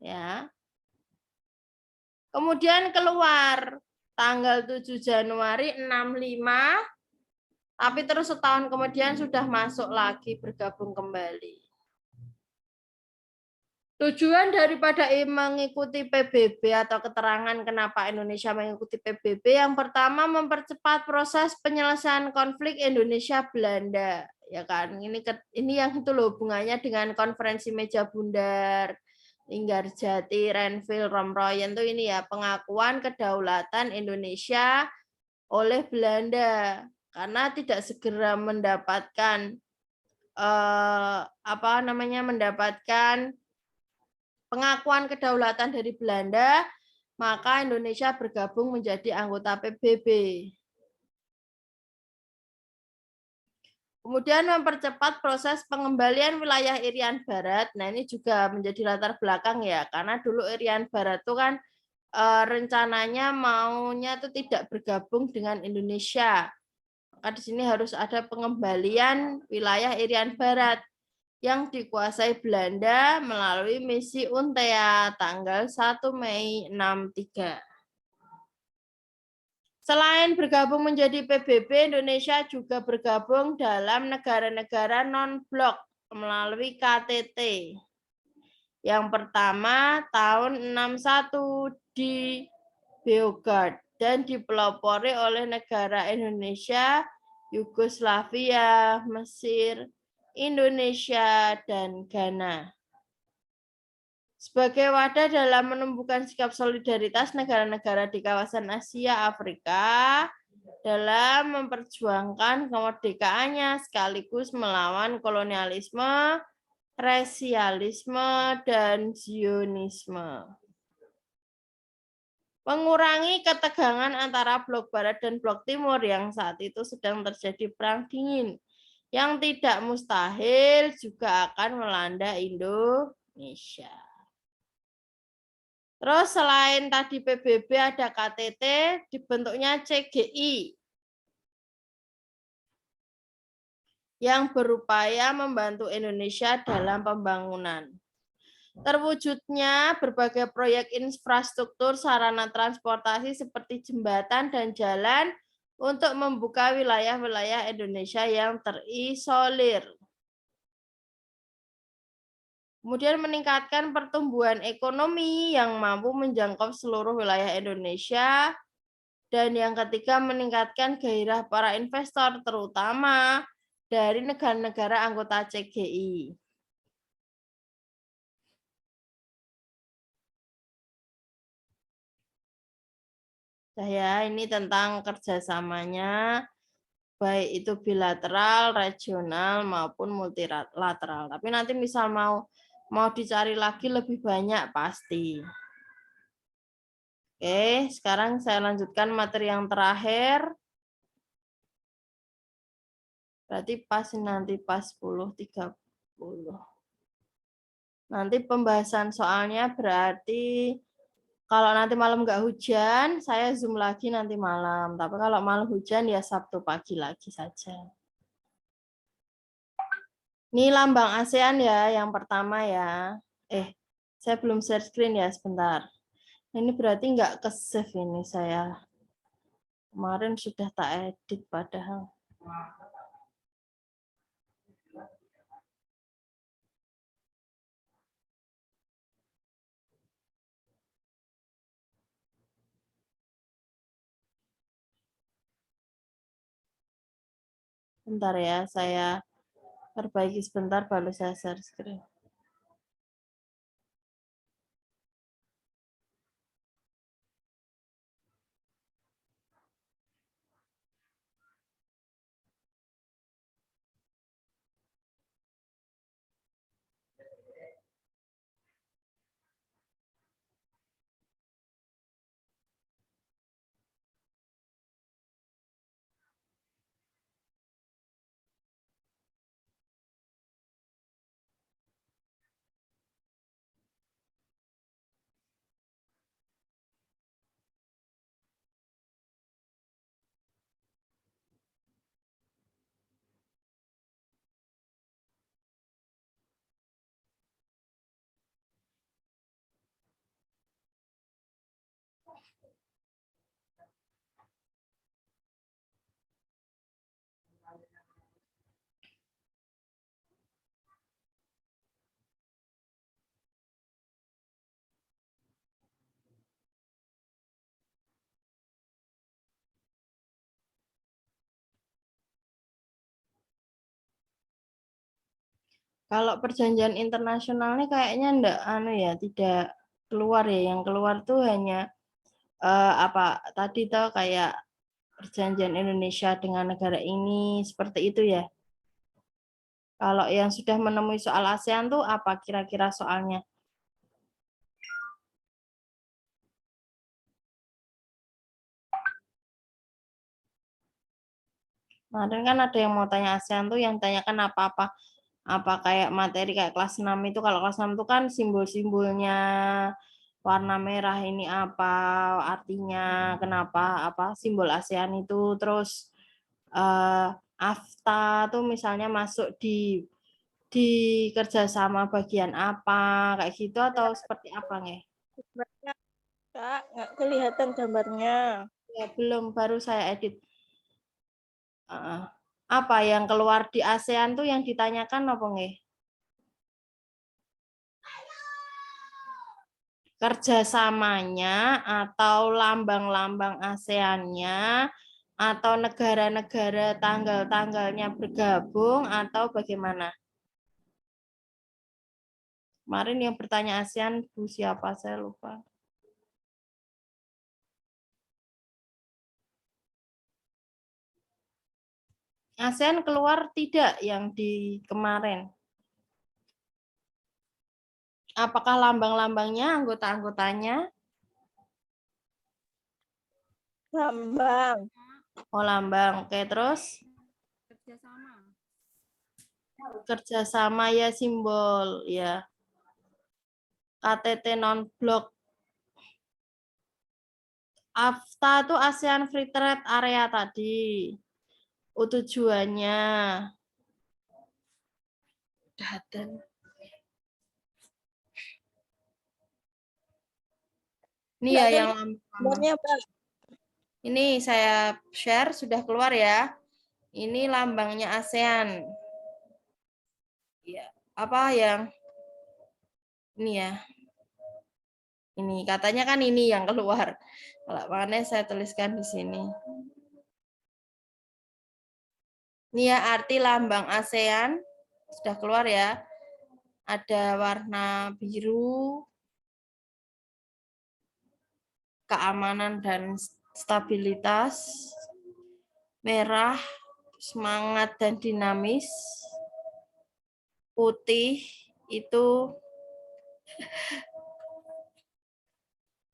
Ya. Kemudian keluar tanggal 7 Januari 65, tapi terus setahun kemudian sudah masuk lagi bergabung kembali. Tujuan daripada mengikuti PBB atau keterangan kenapa Indonesia mengikuti PBB, yang pertama mempercepat proses penyelesaian konflik Indonesia Belanda, ya kan? Ini yang itu loh hubungannya dengan konferensi meja bundar, Linggarjati, Renville, Romroyen tuh ini ya, pengakuan kedaulatan Indonesia oleh Belanda karena tidak segera mendapatkan mendapatkan pengakuan kedaulatan dari Belanda, maka Indonesia bergabung menjadi anggota PBB. Kemudian mempercepat proses pengembalian wilayah Irian Barat. Nah, ini juga menjadi latar belakang ya, karena dulu Irian Barat itu kan rencananya maunya itu tidak bergabung dengan Indonesia. Maka di sini harus ada pengembalian wilayah Irian Barat yang dikuasai Belanda melalui misi UNTEA tanggal 1 Mei 63. Selain bergabung menjadi PBB, Indonesia juga bergabung dalam negara-negara non-blok melalui KTT. Yang pertama tahun 61 di Beograd dan dipelopori oleh negara Indonesia, Yugoslavia, Mesir, Indonesia, dan Ghana. Sebagai wadah dalam menumbuhkan sikap solidaritas negara-negara di kawasan Asia Afrika dalam memperjuangkan kemerdekaannya sekaligus melawan kolonialisme rasialisme, dan Zionisme. Mengurangi ketegangan antara blok barat dan blok timur yang saat itu sedang terjadi perang dingin. Yang tidak mustahil juga akan melanda Indonesia. Terus selain tadi PBB ada KTT, dibentuknya CGI. Yang berupaya membantu Indonesia dalam pembangunan. Terwujudnya berbagai proyek infrastruktur sarana transportasi seperti jembatan dan jalan untuk membuka wilayah-wilayah Indonesia yang terisolir. Kemudian meningkatkan pertumbuhan ekonomi yang mampu menjangkau seluruh wilayah Indonesia. Dan yang ketiga meningkatkan gairah para investor terutama dari negara-negara anggota CGI. Saya ini tentang kerjasamanya, baik itu bilateral, regional, maupun multilateral. Tapi nanti misal mau dicari lagi lebih banyak pasti. Oke, sekarang saya lanjutkan materi yang terakhir. Berarti nanti pas 10.30. Nanti pembahasan soalnya berarti kalau nanti malam nggak hujan, saya Zoom lagi nanti malam. Tapi kalau malam hujan, ya Sabtu pagi lagi saja. Ini lambang ASEAN ya, yang pertama ya. Saya belum share screen ya, sebentar. Ini berarti nggak ke-save ini saya. Kemarin sudah tak edit padahal. Bentar ya, saya perbaiki sebentar baru saya share screen. Kalau perjanjian internasional ini kayaknya tidak keluar ya. Yang keluar tuh hanya apa tadi tuh kayak perjanjian Indonesia dengan negara ini seperti itu ya. Kalau yang sudah menemui soal ASEAN tuh apa kira-kira soalnya? Kemarin kan ada yang mau tanya ASEAN tuh yang tanyakan apa kayak materi kayak kelas 6 itu. Kalau kelas 6 itu kan simbol-simbolnya warna merah ini apa artinya, kenapa apa simbol ASEAN itu, terus AFTA tuh misalnya masuk di kerjasama bagian apa kayak gitu atau seperti apa nggih? Kak, nggak kelihatan gambarnya. Ya belum, baru saya edit. Apa yang keluar di ASEAN tuh yang ditanyakan apa nggih? Kerjasamanya atau lambang-lambang ASEAN-nya atau negara-negara tanggal-tanggalnya bergabung atau bagaimana? Kemarin yang bertanya ASEAN Bu siapa saya lupa. ASEAN keluar tidak yang di kemarin? Apakah lambang-lambangnya, anggota-anggotanya? Lambang. Oh, lambang. Oke, terus? Kerjasama ya, simbol. Ya. KTT non-blok. AFTA itu ASEAN Free Trade Area tadi. Tujuannya. Daten. Ini ya yang Gambarnya, Pak. ini saya share sudah keluar ya. Ini lambangnya ASEAN. Ya, apa yang ini ya? Ini katanya kan ini yang keluar. Kalau makanya saya tuliskan di sini. Ini ya arti lambang ASEAN sudah keluar ya. Ada warna biru, keamanan dan stabilitas, merah, semangat dan dinamis, putih itu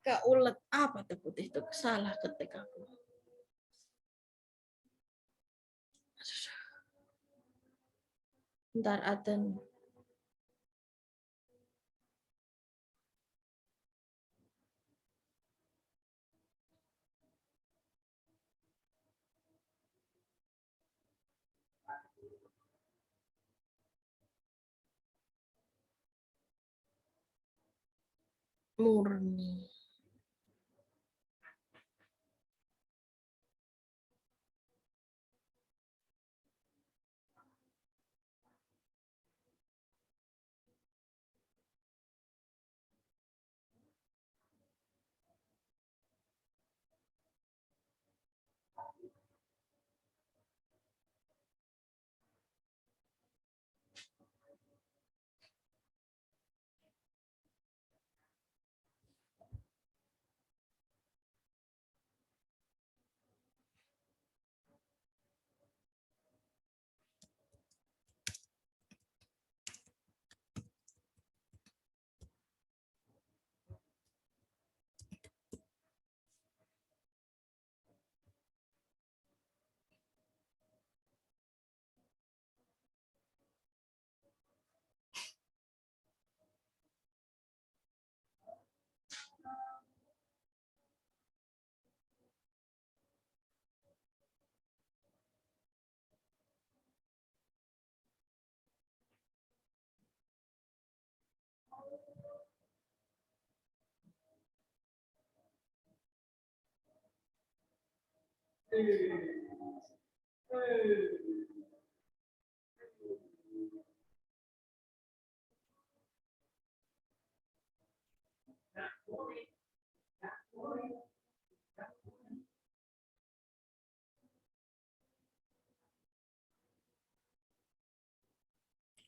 keulet. Apa tuh putih itu? Salah ketik aku. Bentar, Aden. Murni.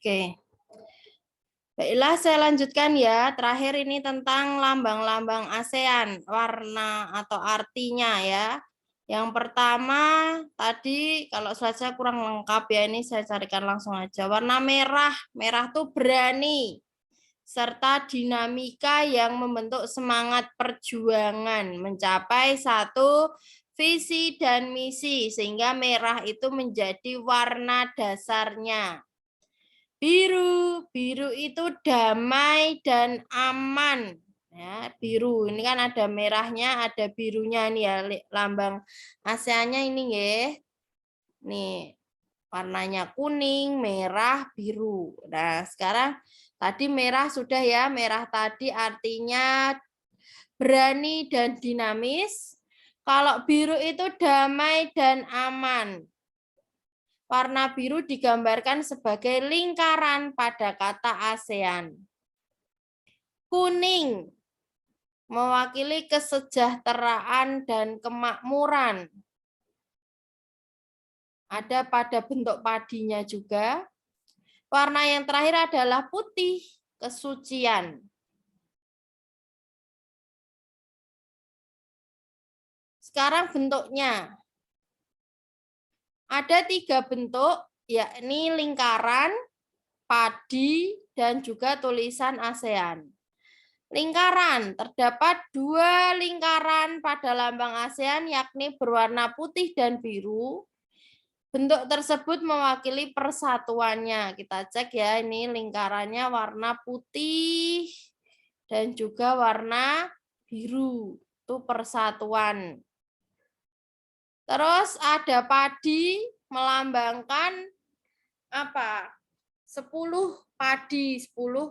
Oke. Baiklah, saya lanjutkan ya. Terakhir ini tentang lambang-lambang ASEAN, warna atau artinya ya. Yang pertama tadi kalau slide saya kurang lengkap ya, ini saya carikan langsung aja. Warna merah, merah tuh berani serta dinamika yang membentuk semangat perjuangan mencapai satu visi dan misi, sehingga merah itu menjadi warna dasarnya. Biru, biru itu damai dan aman. Ya, biru. Ini kan ada merahnya, ada birunya nih ya, lambang ASEAN-nya ini nggih. Nih, warnanya kuning, merah, biru. Nah, sekarang tadi merah sudah ya, merah tadi artinya berani dan dinamis. Kalau biru itu damai dan aman. Warna biru digambarkan sebagai lingkaran pada kata ASEAN. Kuning mewakili kesejahteraan dan kemakmuran. Ada pada bentuk padinya juga. Warna yang terakhir adalah putih, kesucian. Sekarang bentuknya. Ada 3 bentuk, yakni lingkaran, padi, dan juga tulisan ASEAN. Lingkaran, terdapat 2 lingkaran pada lambang ASEAN yakni berwarna putih dan biru. Bentuk tersebut mewakili persatuannya. Kita cek ya, ini lingkarannya warna putih dan juga warna biru. Itu persatuan. Terus ada padi melambangkan apa? 10 padi, 10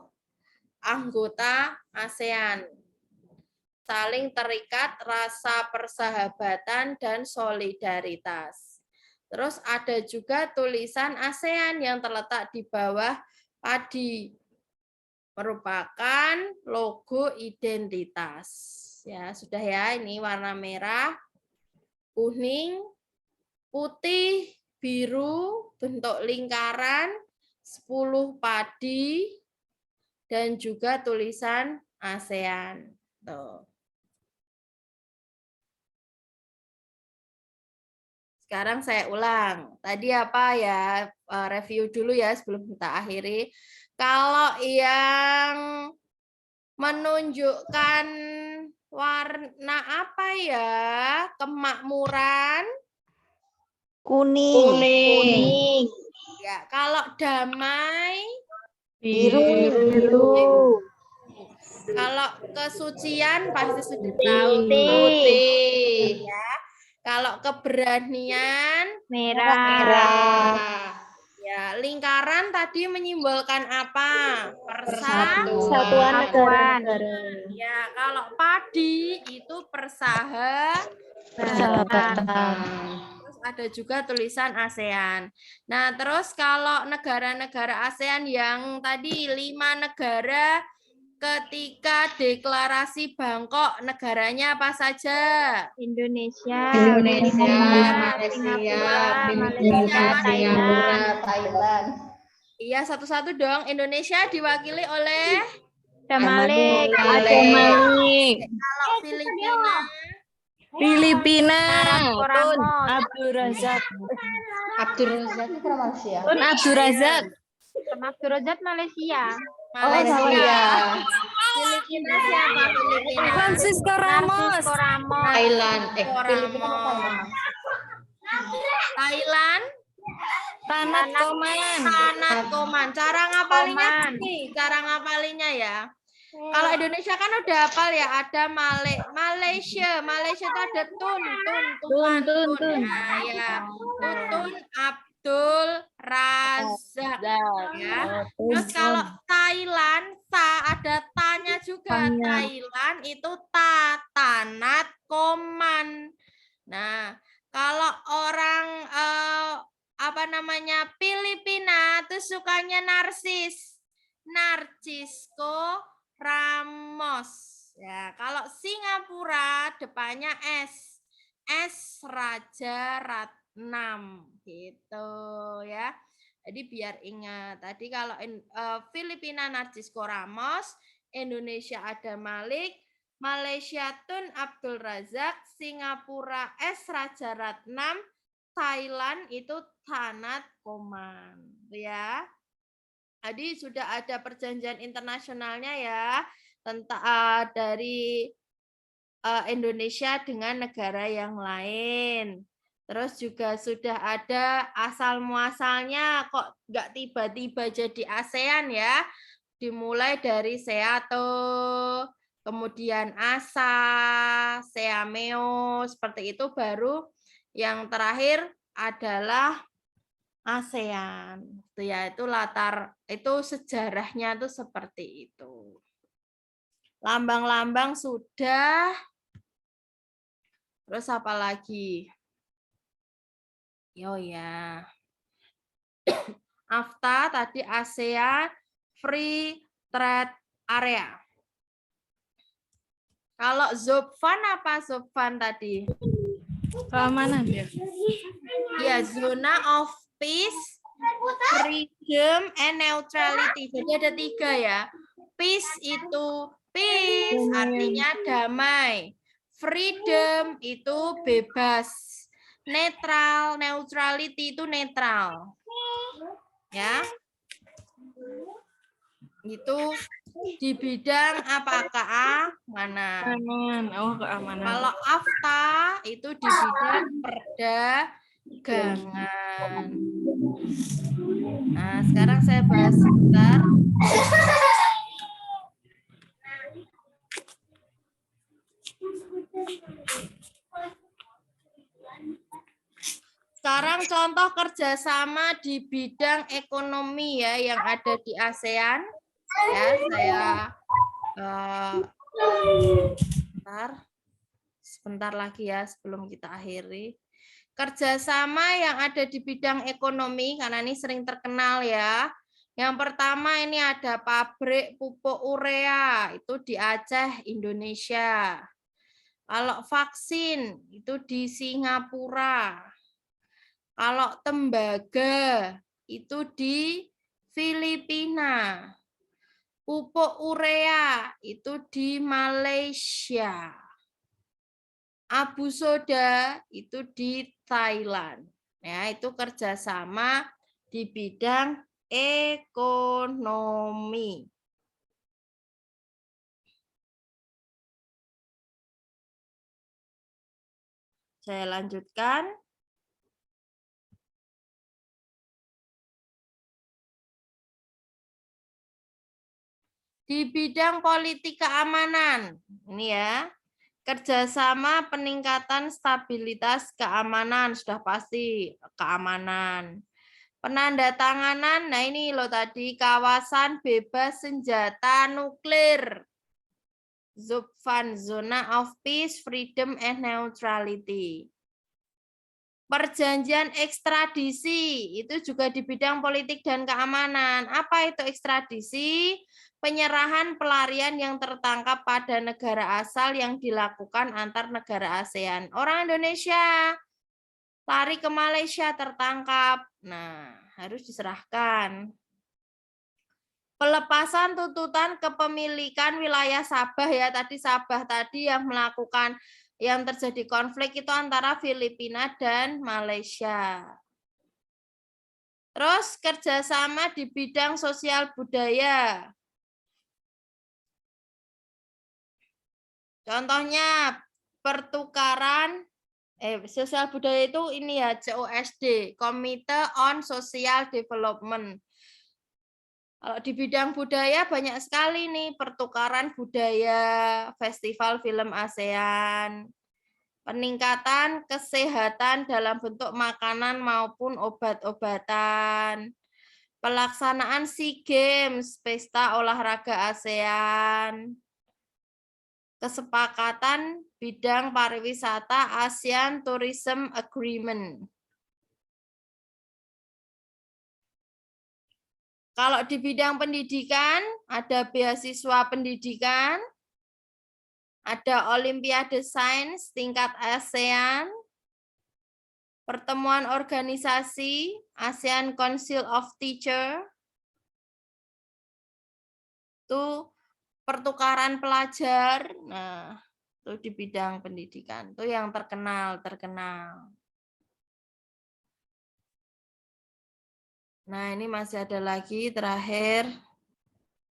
anggota ASEAN. Saling terikat rasa persahabatan dan solidaritas. Terus ada juga tulisan ASEAN yang terletak di bawah padi. Merupakan logo identitas. Ya, sudah ya, ini warna merah, kuning, putih, biru, bentuk lingkaran, 10 padi, dan juga tulisan ASEAN. Tuh. Sekarang saya ulang. Tadi apa ya, review dulu ya sebelum kita akhiri. Kalau yang menunjukkan warna apa ya? Kemakmuran. Kuning. Ya, kalau damai. Biru. Kalau kesucian pasti sudah tahu. Putih. Ya. Kalau keberanian. Merah. Ya, lingkaran tadi menyimbolkan apa? Persatuan negara. Ya, kalau padi itu Persahabatan. Terus ada juga tulisan ASEAN. Nah, terus kalau negara-negara ASEAN yang tadi 5 negara ketika deklarasi Bangkok, negaranya apa saja? Indonesia, Singapura, Malaysia, Thailand. Iya, satu-satu dong. Indonesia diwakili oleh Malik. kalau Filipina, Abdul Razak. Malaysia. Malaysia. Filipina siapa? Filipina. Francisco Ramos. Thailand. Thailand. Tanat Koman. Cara ngapalinya nih, cara ngapalinya ya. Kalau Indonesia kan udah hafal ya, ada Malaysia. Malaysia itu ada Tun. Nah, ya. Tun Abdul Razak ya. Terus kalau Thailand, ada tanya juga. Thailand itu Tanat Koman. Nah, kalau orang Filipina tuh sukanya Narcisco Ramos. Ya, kalau Singapura depannya S Raja Ratnam gitu ya. Jadi biar ingat. Tadi kalau Filipina Narcisco Ramos, Indonesia ada Malik, Malaysia Tun Abdul Razak, Singapura S Raja Ratnam, Thailand itu Tanat Koman, ya. Jadi sudah ada perjanjian internasionalnya ya tentang dari Indonesia dengan negara yang lain. Terus juga sudah ada asal muasalnya, kok nggak tiba-tiba jadi ASEAN ya. Dimulai dari SEATO, kemudian ASA, SEAMEO, seperti itu, baru yang terakhir adalah ASEAN. Itu sejarahnya tuh seperti itu. Lambang-lambang sudah. Terus apa lagi? Ya. AFTA tadi ASEAN Free Trade Area. Kalau ZOPFAN apa ZOPFAN tadi? Keamanan ya. Ya, zona of peace, freedom, and neutrality. Jadi ada 3 ya. Peace itu peace artinya damai. Freedom itu bebas. Neutrality itu netral. Ya. Itu di bidang apa? Keamanan. Oh, keamanan. Kalau AFTA itu di bidang perdagangan. Nah, sekarang saya bahas sebentar. Sekarang contoh kerjasama di bidang ekonomi ya yang ada di ASEAN. Ya, saya sebentar lagi ya sebelum kita akhiri. Kerjasama yang ada di bidang ekonomi karena ini sering terkenal ya. Yang pertama ini ada pabrik pupuk urea itu di Aceh, Indonesia. Kalau vaksin itu di Singapura. Kalau tembaga itu di Filipina. Pupuk urea itu di Malaysia. Abu soda itu di Thailand. Ya, itu kerjasama di bidang ekonomi. Saya lanjutkan. Di bidang politik keamanan, ini ya, kerjasama peningkatan stabilitas keamanan, sudah pasti keamanan. Penandatanganan, nah ini loh tadi, kawasan bebas senjata nuklir. ZOPFAN, Zona of Peace, Freedom, and Neutrality. Perjanjian ekstradisi, itu juga di bidang politik dan keamanan. Apa itu ekstradisi? Penyerahan pelarian yang tertangkap pada negara asal yang dilakukan antar negara ASEAN. Orang Indonesia lari ke Malaysia tertangkap. Nah, harus diserahkan. Pelepasan tuntutan kepemilikan wilayah Sabah ya, tadi Sabah tadi yang melakukan yang terjadi konflik itu antara Filipina dan Malaysia. Terus kerjasama di bidang sosial budaya. Contohnya pertukaran sosial budaya itu ini ya COSD, Komite on Social Development. Kalau di bidang budaya banyak sekali nih pertukaran budaya, festival film ASEAN, peningkatan kesehatan dalam bentuk makanan maupun obat-obatan, pelaksanaan SEA Games, pesta olahraga ASEAN, kesepakatan bidang pariwisata ASEAN Tourism Agreement. Kalau di bidang pendidikan, ada beasiswa pendidikan, ada Olimpiade Sains tingkat ASEAN, pertemuan organisasi ASEAN Council of Teachers, itu pertukaran pelajar, nah itu di bidang pendidikan, itu yang terkenal. Nah, ini masih ada lagi terakhir.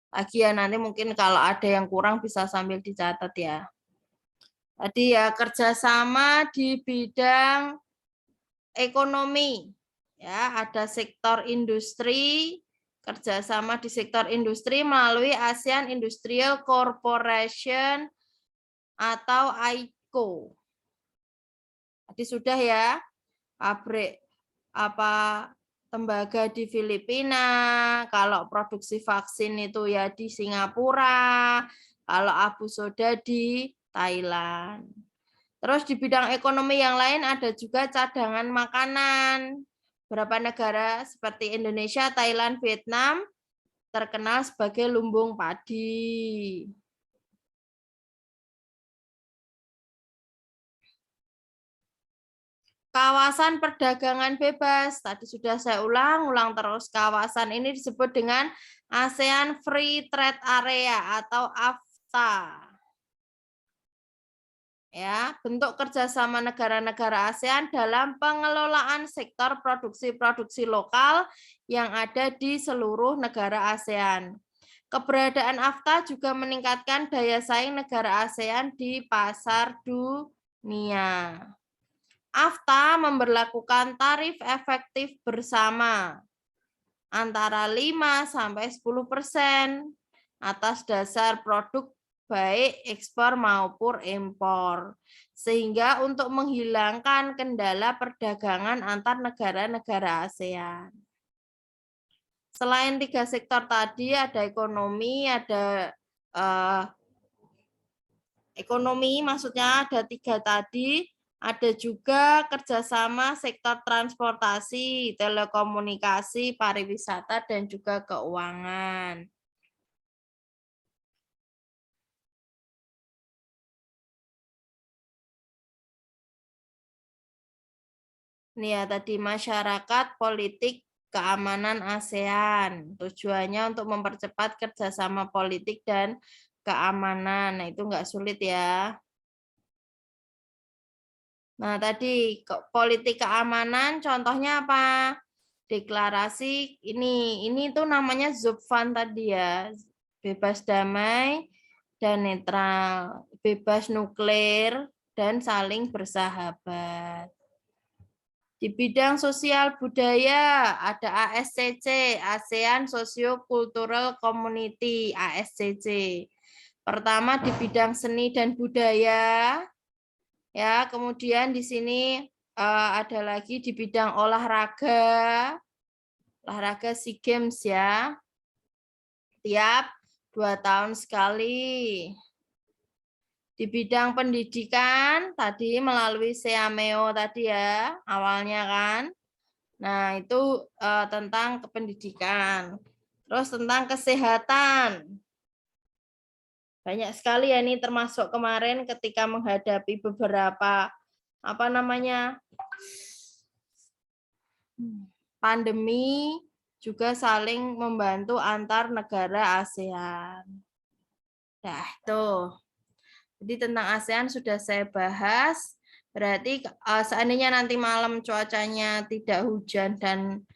Lagi ya, nanti mungkin kalau ada yang kurang bisa sambil dicatat ya. Tadi ya kerjasama di bidang ekonomi. Ya, ada sektor industri, kerjasama di sektor industri melalui ASEAN Industrial Corporation atau AICO. Tadi sudah ya, pabrik tembaga di Filipina, kalau produksi vaksin itu ya di Singapura, kalau abu soda di Thailand. Terus di bidang ekonomi yang lain ada juga cadangan makanan. Beberapa negara seperti Indonesia, Thailand, Vietnam terkenal sebagai lumbung padi. Kawasan perdagangan bebas, tadi sudah saya ulang terus. Kawasan ini disebut dengan ASEAN Free Trade Area atau AFTA. Ya, bentuk kerjasama negara-negara ASEAN dalam pengelolaan sektor produksi-produksi lokal yang ada di seluruh negara ASEAN. Keberadaan AFTA juga meningkatkan daya saing negara ASEAN di pasar dunia. AFTA memberlakukan tarif efektif bersama antara 5-10% atas dasar produk baik ekspor maupun impor, sehingga untuk menghilangkan kendala perdagangan antar negara-negara ASEAN. Selain 3 sektor tadi, ada ekonomi, maksudnya ada 3 tadi, ada juga kerjasama sektor transportasi, telekomunikasi, pariwisata, dan juga keuangan. Ini ya tadi masyarakat, politik, keamanan ASEAN. Tujuannya untuk mempercepat kerjasama politik dan keamanan. Nah, itu nggak sulit ya. Nah, tadi politik keamanan contohnya apa? Deklarasi ini tuh namanya Zupfan tadi ya. Bebas damai dan netral, bebas nuklir dan saling bersahabat. Di bidang sosial budaya ada ASCC, ASEAN Socio-Cultural Community, ASCC. Pertama di bidang seni dan budaya, ya. Kemudian di sini ada lagi di bidang olahraga SEA Games ya. Tiap 2 tahun sekali. Di bidang pendidikan tadi melalui SEAMEO tadi ya, awalnya kan. Nah, itu tentang kependidikan. Terus tentang kesehatan. Banyak sekali ya ini termasuk kemarin ketika menghadapi beberapa pandemi juga saling membantu antar negara ASEAN. Nah, tuh. Jadi tentang ASEAN sudah saya bahas. Berarti seandainya nanti malam cuacanya tidak hujan dan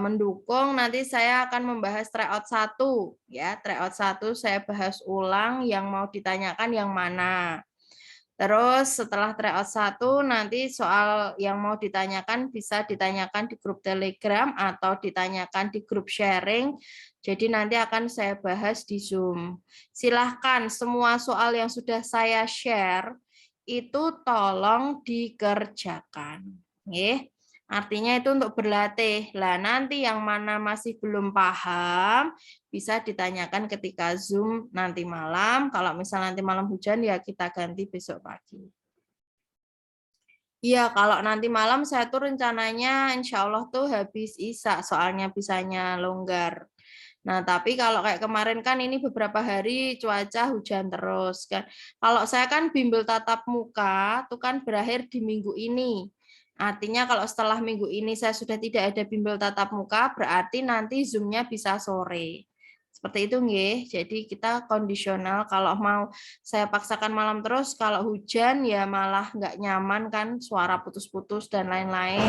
mendukung, nanti saya akan membahas tryout 1 ya. Tryout 1 saya bahas ulang yang mau ditanyakan yang mana. Terus setelah tryout 1 nanti soal yang mau ditanyakan bisa ditanyakan di grup Telegram atau ditanyakan di grup sharing. Jadi nanti akan saya bahas di Zoom. Silahkan semua soal yang sudah saya share itu tolong dikerjakan. Artinya itu untuk berlatih. Lah nanti yang mana masih belum paham bisa ditanyakan ketika Zoom nanti malam. Kalau misal nanti malam hujan ya kita ganti besok pagi. Iya, kalau nanti malam saya tuh rencananya insya Allah tuh habis Isya, soalnya bisanya longgar. Nah, tapi kalau kayak kemarin kan ini beberapa hari cuaca hujan terus kan. Kalau saya kan bimbel tatap muka tuh kan berakhir di minggu ini. Artinya kalau setelah minggu ini saya sudah tidak ada bimbel tatap muka, berarti nanti Zoom-nya bisa sore. Seperti itu nggih. Jadi kita kondisional, kalau mau saya paksakan malam terus, kalau hujan ya malah nggak nyaman kan, suara putus-putus dan lain-lain.